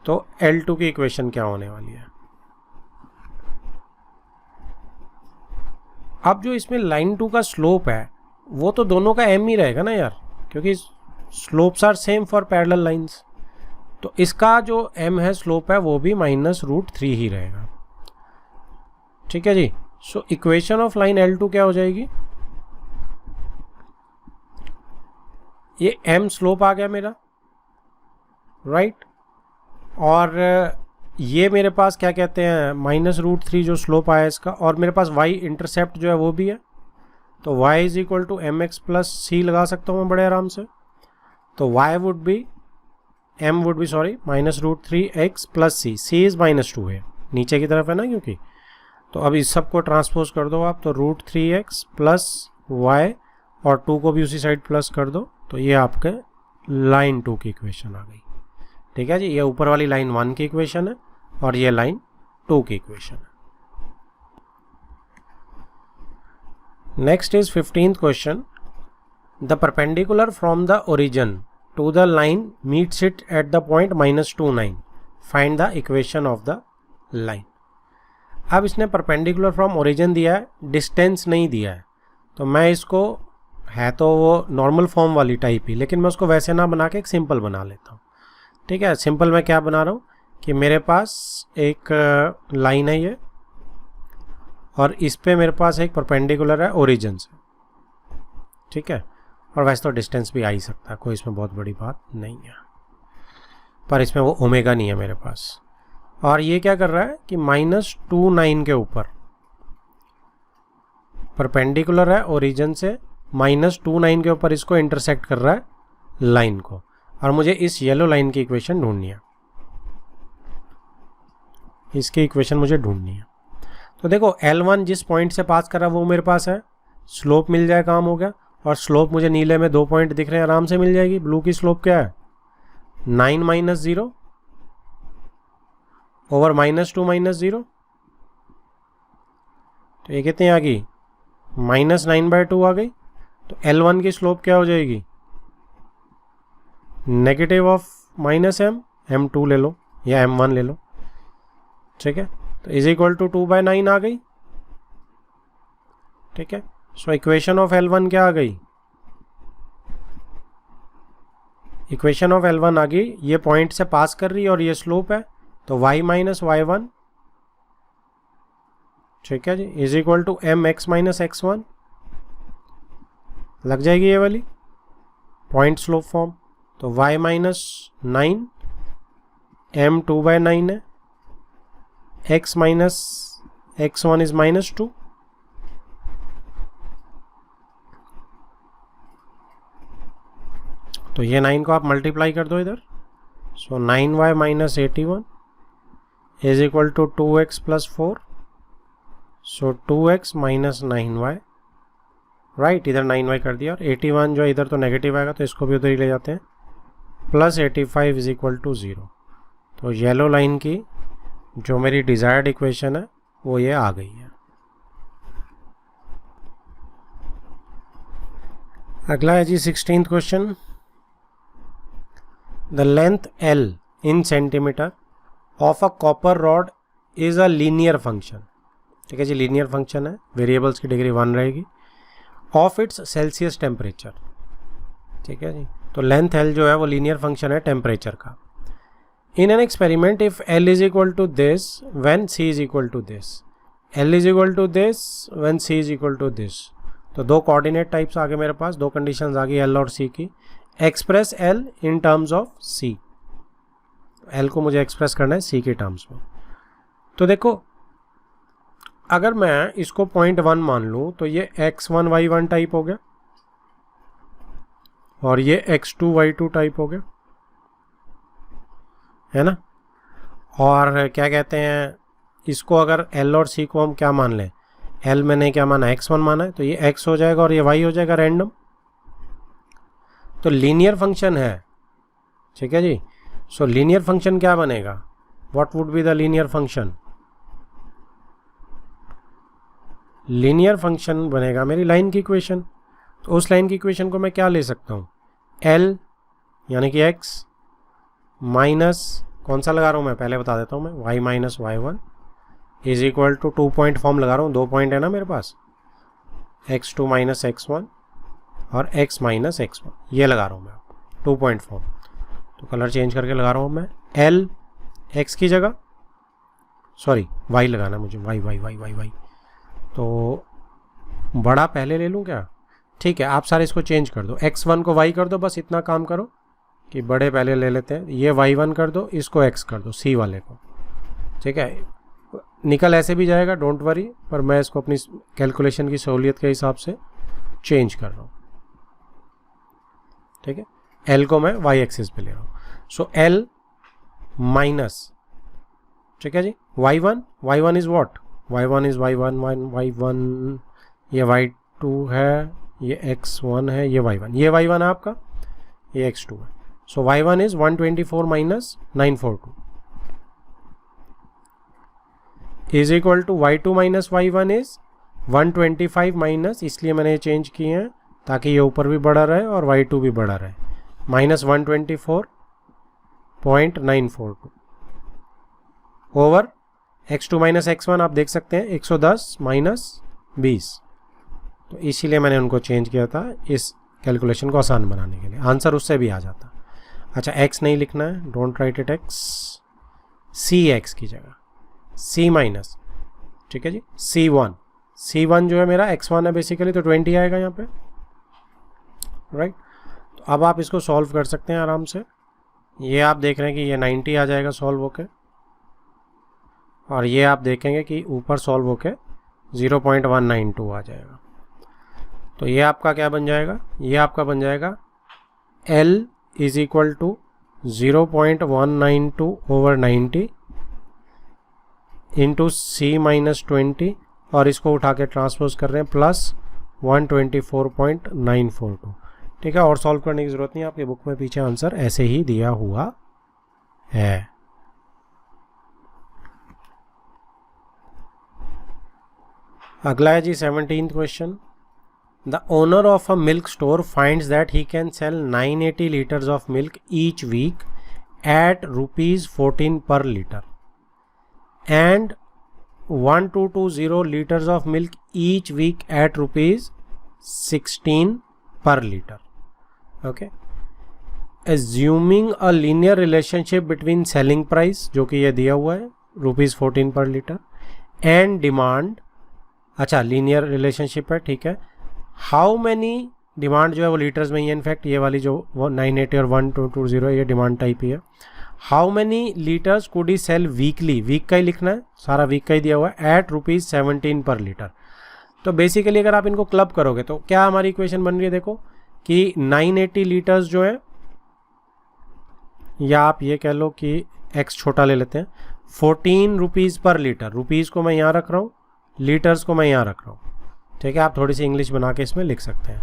तो L2 की इक्वेशन क्या होने वाली है। अब जो इसमें लाइन 2 का स्लोप है वो तो दोनों का m ही रहेगा ना यार, क्योंकि slopes are same for parallel lines. तो इसका जो m है, स्लोप है, वो भी माइनस √3 ही रहेगा। ठीक है जी। So equation of line L2 क्या हो जाएगी, ये m स्लोप आ गया मेरा, राइट, और ये मेरे पास क्या कहते हैं माइनस √3 जो स्लोप आया इसका, और मेरे पास y इंटरसेप्ट जो है वो भी है। तो y is equal to mx plus c लगा सकता हूँ मैं बड़े आराम से। तो y would be minus √3x plus c is -2 है, नीचे की तरफ है ना क्योंकि। तो अब इस सब को ट्रांसपोज कर दो आप, तो √3x प्लस y और 2 को भी उसी साइड प्लस कर दो, तो ये आपके लाइन 2 की इक्वेशन आ गई। ठीक है जी, ये ऊपर वाली लाइन 1 की इक्वेशन है और ये लाइन 2 की इक्वेशन है। Next is 15th question, the perpendicular from the origin to the line meets it at the point -2 9, find the equation of the line. अब इसने परपेंडिकुलर फ्रॉम ओरिजिन दिया है, डिस्टेंस नहीं दिया है, तो मैं इसको, है तो वो नॉर्मल फॉर्म वाली टाइप ही, लेकिन मैं उसको वैसे ना बना के एक सिंपल बना लेता हूँ। ठीक है, सिंपल मैं क्या बना रहा हूँ कि मेरे पास एक लाइन है ये, और इस पे मेरे पास एक परपेंडिकुलर है ओरिजिन से। ठीक है, और वैसे तो डिस्टेंस भी आ ही सकता है, कोई इसमें बहुत बड़ी बात नहीं है, पर इसमें वो ओमेगा नहीं है मेरे पास। और ये क्या कर रहा है कि -2 9 के ऊपर परपेंडिकुलर है ओरिजिन से, -2 9 के ऊपर इसको इंटरसेक्ट कर रहा है लाइन को। और मुझे इस येलो लाइन की इक्वेशन ढूंढनी है, इसकी इक्वेशन मुझे ढूंढनी है। तो देखो L1 जिस पॉइंट से पास कर रहा है वो मेरे पास है, स्लोप मिल जाए, काम हो गया। और स्लोप मुझे नीले में 2 पॉइंट दिख रहे हैं, आराम से मिल जाएगी। ब्लू की स्लोप क्या है, 9 - 0 ओवर -2 - 0, तो ये कितनी आ गई, -9/2 आ गई। तो L1 की स्लोप क्या हो जाएगी, नेगेटिव ऑफ -m, m2 ले लो या m1 ले लो, ठीक है। तो इज इक्वल टू 2/9 आ गई, ठीक है। सो इक्वेशन ऑफ L1 क्या आ गई, इक्वेशन ऑफ L1 आ गई, ये पॉइंट से पास कर रही है और ये स्लोप है, तो y - y1, ठीक है जी, is equal to mx - x1 लग जाएगी ये वाली पॉइंट स्लोप फॉर्म। तो y - 9 m 2/9 है, x - x1 इज -2, तो ये 9 को आप मल्टीप्लाई कर दो इधर। सो 9y - 81 is equal to 2x + 4, so 2x - 9y, right. इधर 9y कर दिया, और 81 जो इधर तो नेगेटिव आएगा तो इसको भी उधर ही ले जाते हैं, +85 इज इक्वल टू 0। तो येलो लाइन की जो मेरी डिजायर्ड इक्वेशन है वो ये आ गई है। अगला है जी 16th question. The length L in centimetre of a copper rod is a linear function, ठीक है जी, लीनियर फंक्शन है, वेरिएबल्स की डिग्री 1 रहेगी, ऑफ इट्स सेल्सियस टेम्परेचर, ठीक है जी। तो लेंथ L जो है वो लीनियर फंक्शन है टेम्परेचर का। In an experiment if L is equal to this when C is equal to this, L is equal to this when C is equal to this, तो दो कोऑर्डिनेट टाइप्स आ गए मेरे पास, दो कंडीशंस आ गई L और C की। Express L in terms of C, L को मुझे एक्सप्रेस करना है C के टर्म्स में। तो देखो अगर मैं इसको 0.1 मान लूँ तो ये x1 y1 टाइप हो गया और ये x2 y2 टाइप हो गया, है ना। और क्या कहते हैं इसको, अगर L और C को हम क्या मान लें, L मैंने क्या माना, x1 माना है, तो ये x हो जाएगा और ये y हो जाएगा रैंडम। तो लीनियर फंक्शन है, ठीक है जी। सो लीनियर फंक्शन क्या बनेगा, what would be the linear function, linear function बनेगा मेरी लाइन की इक्वेशन। तो उस लाइन की इक्वेशन को मैं क्या ले सकता हूँ, L यानी कि x माइनस कौन सा लगा रहा हूँ मैं, पहले बता देता हूँ मैं, y - y1 is equal to 2 point form लगा रहा हूँ, 2 पॉइंट है ना मेरे पास, x2 - x1 और x - x1, ये लगा रहा हूँ मैं 2 पॉइंट फॉर्म। तो कलर चेंज करके लगा रहा हूँ मैं, L x की जगह, सॉरी y लगाना मुझे, y, तो बड़ा पहले ले लूँ क्या, ठीक है, आप सारे इसको चेंज कर दो, x1 को y कर दो, बस इतना काम करो कि बड़े पहले ले लेते हैं, ये y1 कर दो, इसको x कर दो, C वाले को, ठीक है। निकल ऐसे भी जाएगा, डोंट वरी, पर मैं इसको अपनी कैलकुलेशन की सहूलियत के हिसाब से चेंज कर रहा हूँ, ठीक है। L को मैं y एक्सिस पे ले रहा हूँ, सो L माइनस, ठीक है जी, y1 is what, y1 is y1, ये y2 है, ये x1 है, ये y1 है आपका, ये x2 है। So y1 is 124 minus 942 is equal to y2 minus y1 is 125 minus, इसलिए मैंने ये चेंज किए हैं ताकि ये ऊपर भी बढ़ा रहे और y2 भी बढ़ा रहे, minus 124.942 over x2 minus x1, आप देख सकते हैं 110 माइनस 20, तो इसीलिए मैंने उनको चेंज किया था इस कैलकुलेशन को आसान बनाने के लिए, आंसर उससे भी आ जाता। अच्छा x नहीं लिखना है, don't write it x, c x की जगह c माइनस, ठीक है जी, c1 जो है मेरा x1 है बेसिकली, तो 20 आएगा यहाँ पे, राइट। तो अब आप इसको सॉल्व कर सकते हैं आराम से, ये आप देख रहे हैं कि ये 90 आ जाएगा सॉल्व होके, और ये आप देखेंगे कि ऊपर सॉल्व होके 0.192 आ जाएगा। तो ये आपका क्या बन जाएगा, ये आपका बन जाएगा L is equal to 0.192 over 90 into c minus 20 और इसको उठा के ट्रांसपोज कर रहे हैं प्लस 124.942। ठीक है, और सॉल्व करने की ज़रूरत नहीं, आपके बुक में पीछे आंसर ऐसे ही दिया हुआ है। अगला है जी 17th question. The owner of a milk store finds that he can sell 980 litres of milk each week at ₹14 per litre and 1220 liters of milk each week at ₹16 per liter. Okay, assuming a linear relationship between selling price, जो कि ये दिया हुआ है ₹14 पर लीटर, and demand, अच्छा लीनियर रिलेशनशिप है, ठीक है। हाउ मैनी, डिमांड जो है वो लीटर्स में ही है, इनफैक्ट ये वाली जो 980 और 1220 ये डिमांड टाइप ही है। How many litres could he sell weekly, week का ही लिखना है, सारा वीक का ही दिया हुआ है, एट ₹17 पर लीटर। तो बेसिकली अगर आप इनको क्लब करोगे तो क्या हमारी इक्वेशन बन रही है, देखो कि 980 लीटर्स जो है, या आप ये कह लो कि एक्स छोटा ले लेते हैं, ₹14 पर लीटर, रुपीज़ को मैं यहाँ रख रहा हूँ, लीटर्स को मैं यहाँ रख रहा हूँ, ठीक है। आप थोड़ी सी इंग्लिश बना के इसमें लिख सकते हैं।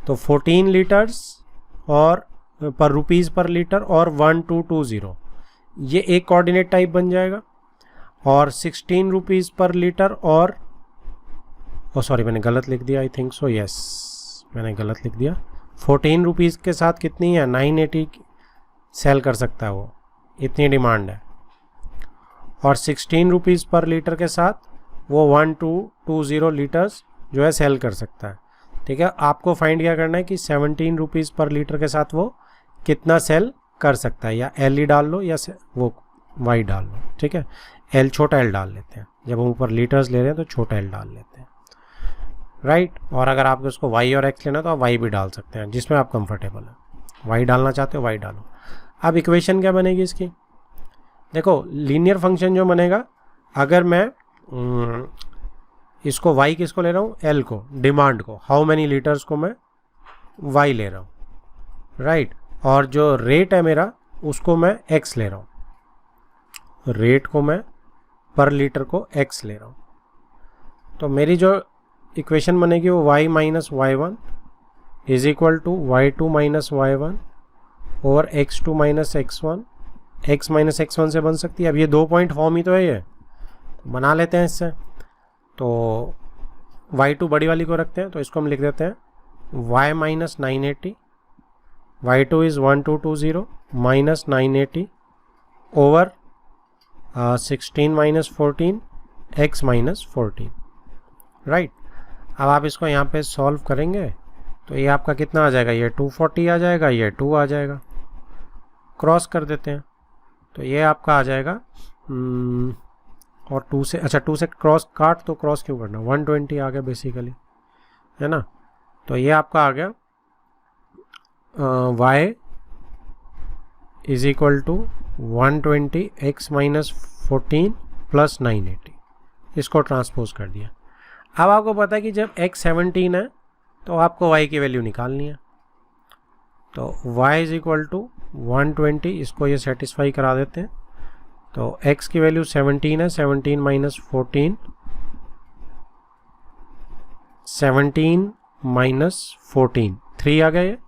तो 14 लीटर्स और पर रुपीज़ पर लीटर और 1220 ये एक कोऑर्डिनेट टाइप बन जाएगा, और 16 रुपीज़ पर लीटर और सॉरी मैंने गलत लिख दिया, आई थिंक सो, यस मैंने गलत लिख दिया। 14 रुपीज़ के साथ कितनी है, 980 सेल कर सकता है वो, इतनी डिमांड है, और 16 रुपीज़ पर लीटर के साथ वो 1220 लीटर्स जो है सेल कर सकता है, ठीक है। आपको फाइंड क्या करना है कि 17 रुपीज़ पर लीटर के साथ वो कितना सेल कर सकता है, या एल ही डाल लो या वो वाई डाल लो, ठीक है। एल छोटा एल डाल लेते हैं, जब हम ऊपर लीटर्स ले रहे हैं तो छोटा एल डाल लेते हैं, राइट। और अगर आपको उसको वाई और एक्स लेना तो आप वाई भी डाल सकते हैं, जिसमें आप कंफर्टेबल हैं। वाई डालना चाहते हो वाई डालो। अब इक्वेशन क्या बनेगी इसकी, देखो लीनियर फंक्शन जो बनेगा, अगर मैं इसको वाई किसको ले रहा हूँ, एल को, डिमांड को, हाउ मैनी लीटर्स को मैं वाई ले रहा हूँ, राइट। और जो रेट है मेरा उसको मैं एक्स ले रहा हूँ, रेट को मैं पर लीटर को एक्स ले रहा हूँ। तो मेरी जो इक्वेशन बनेगी वो y minus y1 is equal to y2 minus y1 over x2 minus x1, x minus x1 से बन सकती है। अब ये 2 पॉइंट फॉर्म ही तो है, ये तो बना लेते हैं इससे। तो y2 बड़ी वाली को रखते हैं, तो इसको हम लिख देते हैं y minus 980, y2 is 1220 minus 980 over 16 minus 14 x minus 14, right. अब आप इसको यहाँ पे सॉल्व करेंगे तो ये आपका कितना आ जाएगा, ये 240 आ जाएगा, ये 2 आ जाएगा, क्रॉस कर देते हैं तो ये आपका आ जाएगा और 2 से, अच्छा 2 से क्रॉस काट, तो क्रॉस क्यों करना, 120 आ गया बेसिकली, है ना। तो ये आपका आ गया y is equal to 120 x minus 14 plus 980, इसको ट्रांसपोज कर दिया। अब आपको पता है कि जब x 17 है तो आपको y की वैल्यू निकालनी है, तो y इज इक्वल टू 120, इसको ये सेटिस्फाई करा देते हैं। तो x की वैल्यू 17 है, 17 माइनस 14, 17 माइनस 14 3 आ गया ये,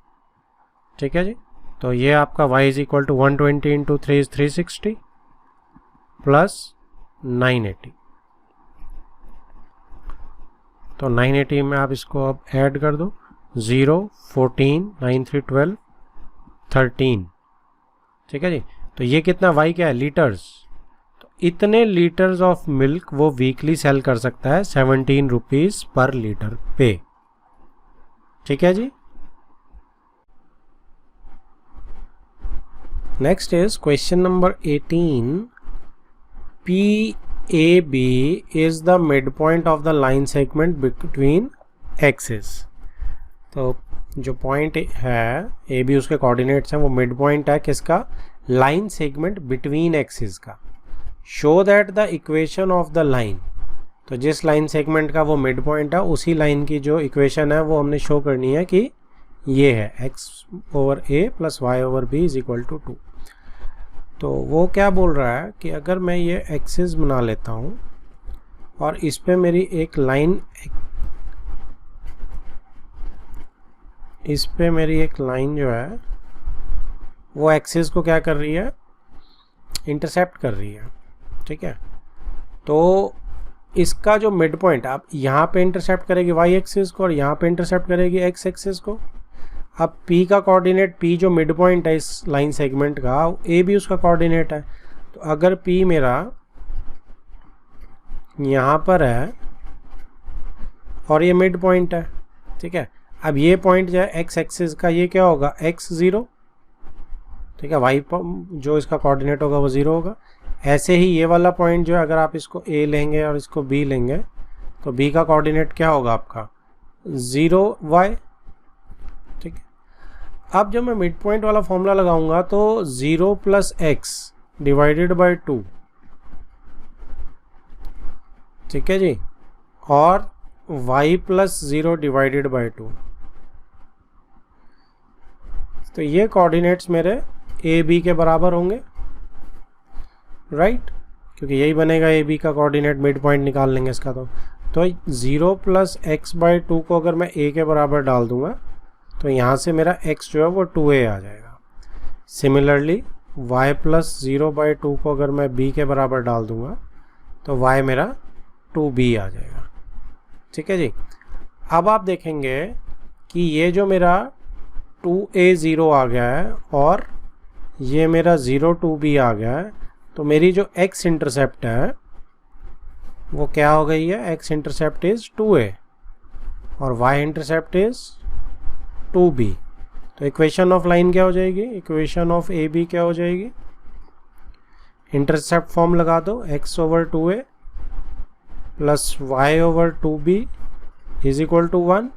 ठीक है जी। तो ये आपका y is equal to 120 into 3 is 360 plus 980। तो 980 में आप इसको अब ऐड कर दो, 0 14 9 3 12 13, ठीक है जी। तो ये कितना y क्या है, लीटर्स, तो इतने लीटर्स ऑफ मिल्क वो वीकली सेल कर सकता है 17 रुपीज़ पर लीटर पे, ठीक है जी। Next is question number 18। PAB is the midpoint of the line segment between axes। तो जो पॉइंट है AB उसके कोऑर्डिनेट्स हैं, वो मिड पॉइंट है किसका, लाइन सेगमेंट बिटवीन एक्सिस का। Show that the equation of the line, तो जिस लाइन सेगमेंट का वो मिड पॉइंट है उसी लाइन की जो इक्वेशन है वो हमने शो करनी है कि ये है x over a plus y over b is equal to 2। तो वो क्या बोल रहा है कि अगर मैं ये एक्सिस बना लेता हूँ और इस पे मेरी एक लाइन, इस पे मेरी एक लाइन जो है वो एक्सिस को क्या कर रही है, इंटरसेप्ट कर रही है, ठीक है। तो इसका जो मिड पॉइंट आप यहाँ पे इंटरसेप्ट करेगी वाई एक्सिस को और यहाँ पे इंटरसेप्ट करेगी एक्स एक्सिस को। अब P का कोऑर्डिनेट, P जो मिड पॉइंट है इस लाइन सेगमेंट का, A भी उसका कोऑर्डिनेट है। तो अगर P मेरा यहाँ पर है और ये मिड पॉइंट है, ठीक है। अब ये पॉइंट जो है एक्स एक्सिस का, ये क्या होगा, x0, ठीक है। y जो इसका कोऑर्डिनेट होगा वो 0 होगा। ऐसे ही ये वाला पॉइंट जो है, अगर आप इसको A लेंगे और इसको B लेंगे तो B का कोऑर्डिनेट क्या होगा आपका, 0y, ठीक है। अब जब मैं मिड पॉइंट वाला फॉर्मूला लगाऊंगा तो 0 प्लस एक्स डिवाइडेड बाय 2, ठीक है जी, और y प्लस 0 डिवाइडेड बाय 2। तो ये कोऑर्डिनेट्स मेरे ए बी के बराबर होंगे, राइट, क्योंकि यही बनेगा ए बी का कोऑर्डिनेट, मिड पॉइंट निकाल लेंगे इसका। तो 0 प्लस एक्स बाई 2 को अगर मैं a के बराबर डाल दूंगा तो यहाँ से मेरा x जो है वो 2a आ जाएगा। सिमिलरली y प्लस 0 बाई 2 को अगर मैं b के बराबर डाल दूंगा तो y मेरा 2b आ जाएगा, ठीक है जी। अब आप देखेंगे कि ये जो मेरा 2a0 आ गया है और ये मेरा 0 2b आ गया है, तो मेरी जो x इंटरसेप्ट है वो क्या हो गई है, x इंटरसेप्ट इज 2a और y इंटरसेप्ट इज 2b। तो इक्वेशन ऑफ लाइन क्या हो जाएगी, इक्वेशन ऑफ ए बी क्या हो जाएगी, इंटरसेप्ट फॉर्म लगा दो, x over 2a plus y over 2b is equal to 1।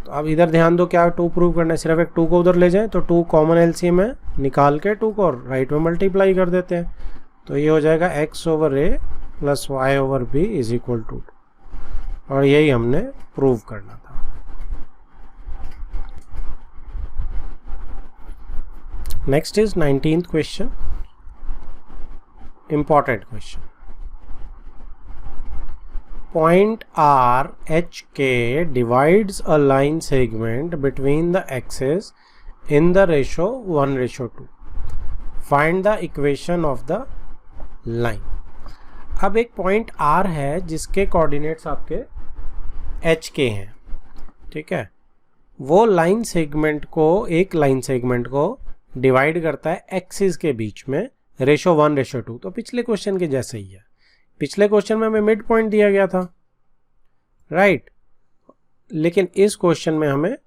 तो अब इधर ध्यान दो, क्या 2 प्रूव करना है, सिर्फ एक 2 को उधर ले जाएं तो 2 कॉमन एलसीएम है, निकाल के 2 को राइट में मल्टीप्लाई कर देते हैं। तो ये हो जाएगा x over a plus y over b is equal to 2, और यही हमने प्रूव करना था। Next is 19th question, important question. Point R H K divides a line segment between the axes in the ratio 1:2. Find the equation of the line. अब एक पॉइंट R है जिसके कोऑर्डिनेट्स आपके HK हैं, ठीक है। वो लाइन सेगमेंट को, एक लाइन सेगमेंट को डिवाइड करता है एक्सिस के बीच में रेशो 1:2। तो पिछले क्वेश्चन के जैसे ही है, पिछले क्वेश्चन में हमें मिड पॉइंट दिया गया था, राइट। लेकिन इस क्वेश्चन में हमें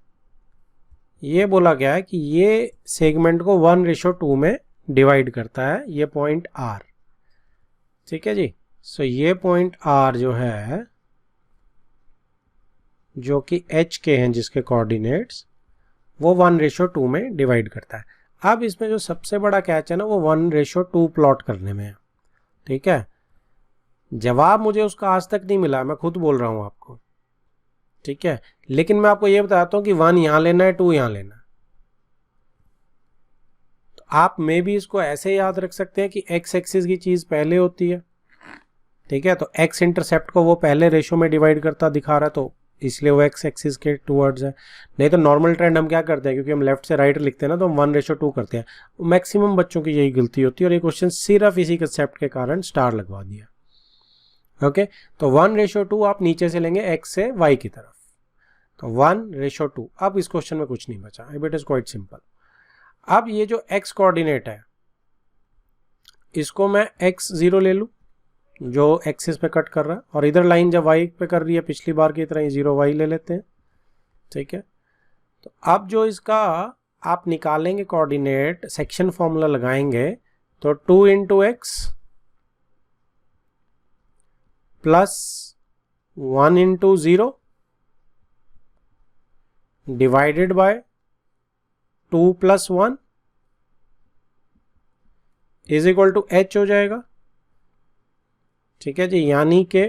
ये बोला गया है कि ये सेगमेंट को 1:2 में डिवाइड करता है ये पॉइंट R, ठीक है जी। सो ये पॉइंट R जो है, जो कि एच के हैं जिसके कोऑर्डिनेट्स, वो 1:2 में डिवाइड करता है। अब इसमें जो सबसे बड़ा कैच है ना, वो 1:2 प्लॉट करने में है, ठीक है। जवाब मुझे उसका आज तक नहीं मिला, मैं खुद बोल रहा हूं आपको, ठीक है। लेकिन मैं आपको ये बताता हूं कि 1 यहां लेना है, 2 यहां लेना है। तो आप मे भी इसको ऐसे याद रख सकते हैं कि एक्स एक्सिस की चीज पहले होती है, ठीक है। तो एक्स इंटरसेप्ट को वो पहले रेशो में डिवाइड करता दिखा रहा है, तो इसलिए वो एक्स एक्सिस के टूवर्ड्स है। नहीं तो नॉर्मल ट्रेंड हम क्या करते हैं, क्योंकि हम लेफ्ट से राइट लिखते हैं ना, तो हम 1:2 करते हैं। मैक्सिमम बच्चों की यही गलती होती है, और ये क्वेश्चन सिर्फ इसी कंसेप्ट के कारण स्टार लगवा दिया, ओके। तो 1:2 आप नीचे से लेंगे एक्स से वाई की तरफ, तो 1:2। अब इस क्वेश्चन में कुछ नहीं बचा, अब इट इज क्वाइट सिंपल। अब ये जो एक्स कोऑर्डिनेट है, इसको मैं x0 ले लूं जो एक्सिस पे कट कर रहा है, और इधर लाइन जब y पे कर रही है पिछली बार की तरह 0y ले लेते हैं, ठीक है। तो अब जो इसका आप निकालेंगे कोऑर्डिनेट, सेक्शन फॉर्मूला लगाएंगे, तो 2 × x plus 1 × 0 divided by 2 + 1 is equal to h हो जाएगा, ठीक है जी। यानी कि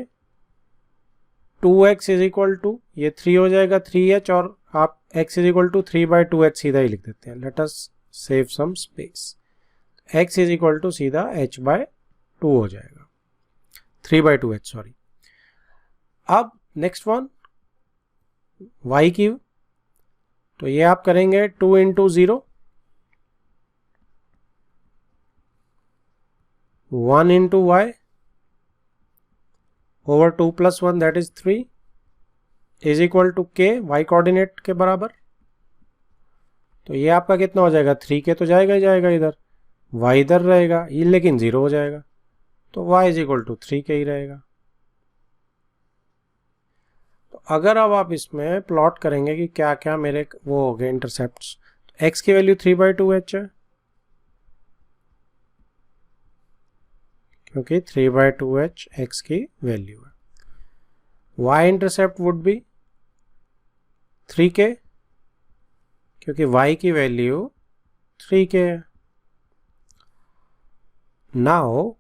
2x इज इक्वल टू, ये 3 हो जाएगा 3h, और आप x is equal to 3/2h सीधा ही लिख देते हैं. Let us save some space. x is equal to सीधा h/2 हो जाएगा, 3/2h सॉरी. अब नेक्स्ट वन y की, तो ये आप करेंगे 2 into 0, 1 into y over 2 plus 1 that is 3 is equal to k, y coordinate के बराबर. तो ये आपका कितना हो जाएगा, 3k तो जाएगा ही जाएगा इधर, y इधर रहेगा, ये लेकिन 0 हो जाएगा, तो y is equal to 3k ही रहेगा. तो अगर अब आप इसमें प्लॉट करेंगे कि क्या क्या मेरे वो हो गए इंटरसेप्ट्स, तो x की वैल्यू 3/2h है, क्योंकि 3/2h x की वैल्यू है. y intercept would be 3k, क्योंकि y की वैल्यू 3k है. नाउ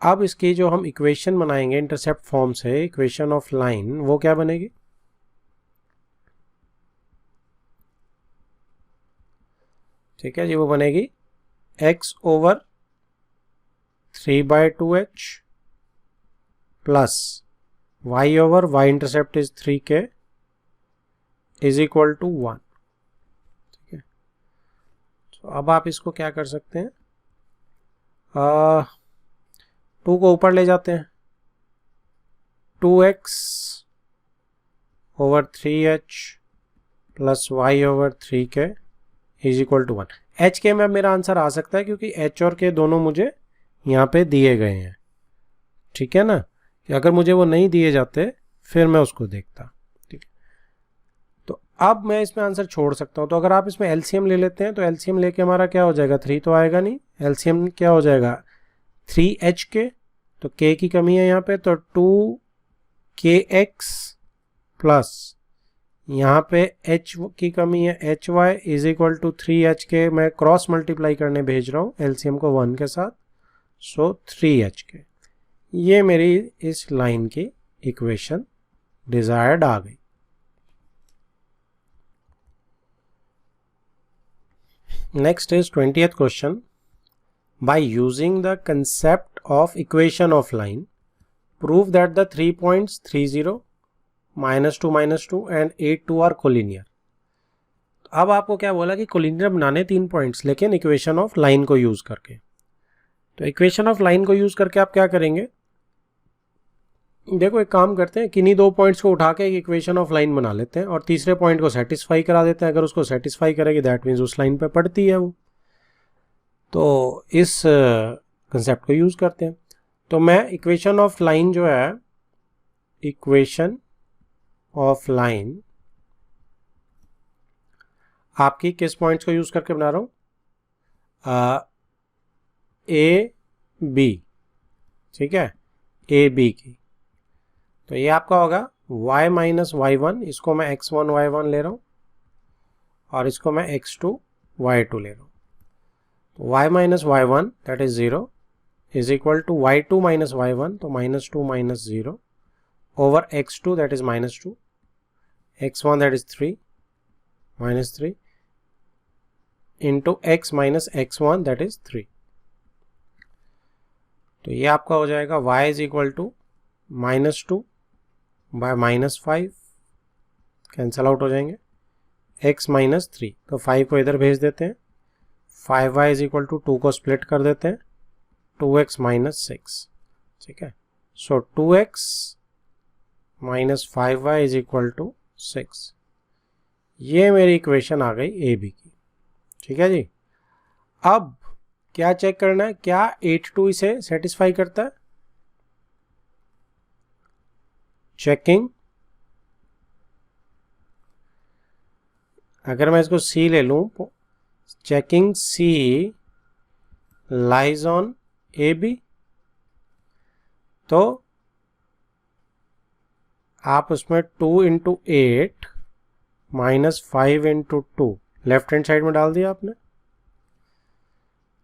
अब इसकी जो हम इक्वेशन बनाएंगे इंटरसेप्ट फॉर्म से, इक्वेशन ऑफ लाइन, वो क्या बनेगी, ठीक है जी, वो बनेगी x over 3/2h plus y over y intercept is 3k is equal to 1. ठीक है, तो अब आप इसको क्या कर सकते हैं, 2 को ऊपर ले जाते हैं, 2x over 3h plus y over 3k is equal to 1. h के में मेरा आंसर आ सकता है, क्योंकि h और k दोनों मुझे यहाँ पे दिए गए हैं. ठीक है ना, कि अगर मुझे वो नहीं दिए जाते फिर मैं उसको देखता. ठीक है, तो अब मैं इसमें आंसर छोड़ सकता हूँ. तो अगर आप इसमें एलसीएम ले लेते हैं, तो एलसीएम लेके हमारा क्या हो जाएगा, 3 तो आएगा नहीं, एलसीएम क्या हो जाएगा 3hk, तो k की कमी है यहाँ पे, तो 2kx प्लस यहाँ पे h की कमी है hy is equal to 3hk. मैं क्रॉस मल्टीप्लाई करने भेज रहा हूँ एलसीएम को 1 के साथ, सो 3hk. ये मेरी इस लाइन की इक्वेशन डिजायर्ड आ गई. Next is 20th question. By using the concept of equation of line, prove that the 3 points 30, -2 and 8 2 are collinear. अब आपको क्या बोला कि कोलिनियर बनाने 3 पॉइंट्स, लेकिन इक्वेशन ऑफ लाइन को यूज करके. तो इक्वेशन ऑफ लाइन को यूज करके आप क्या करेंगे, देखो एक काम करते हैं, किन्हीं 2 पॉइंट्स को उठा के एक इक्वेशन ऑफ लाइन बना लेते हैं और तीसरे पॉइंट को सेटिस्फाई करा देते हैं. अगर उसको सेटिस्फाई करेगी दैट मीन्स उस लाइन पे पड़ती है वो. तो इस कंसेप्ट को यूज करते हैं. तो मैं इक्वेशन ऑफ लाइन जो है, इक्वेशन ऑफ लाइन आपकी किस पॉइंट्स को यूज करके बना रहा हूं, ए बी. ठीक है, ए बी की. तो ये आपका होगा y माइनस y1, इसको मैं x1 y1 ले रहा हूं और इसको मैं x2 y2 ले रहा हूं. तो y minus y1 that is 0 is equal to y2 minus y1, तो -2 minus 0 over x2 that is -2, x1 that is 3 -3 into x minus x1 that is 3. तो ये आपका हो जाएगा y is equal to -2 by -5, cancel out हो जाएंगे, x माइनस 3. तो 5 को इधर भेज देते हैं, 5y इज इक्वल टू 2 को स्प्लिट कर देते हैं, 2x माइनस 6. ठीक है, so 2x minus 5y is equal to 6. ये मेरी इक्वेशन आ गई ए बी की. ठीक है जी. अब क्या चेक करना है, क्या 8 2 इसे सेटिस्फाई करता है, चेकिंग. अगर मैं इसको C ले लूं, checking C lies on A B, तो आप उसमें 2 into 8 minus 5 into 2 left hand side में डाल दिया आपने.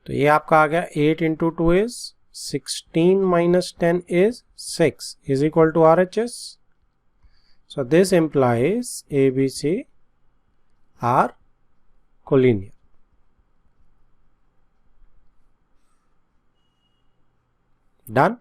तो ये आपका आ गया 8 into 2 is 16 minus 10 is 6 is equal to RHS. So this implies ABC are collinear. Done.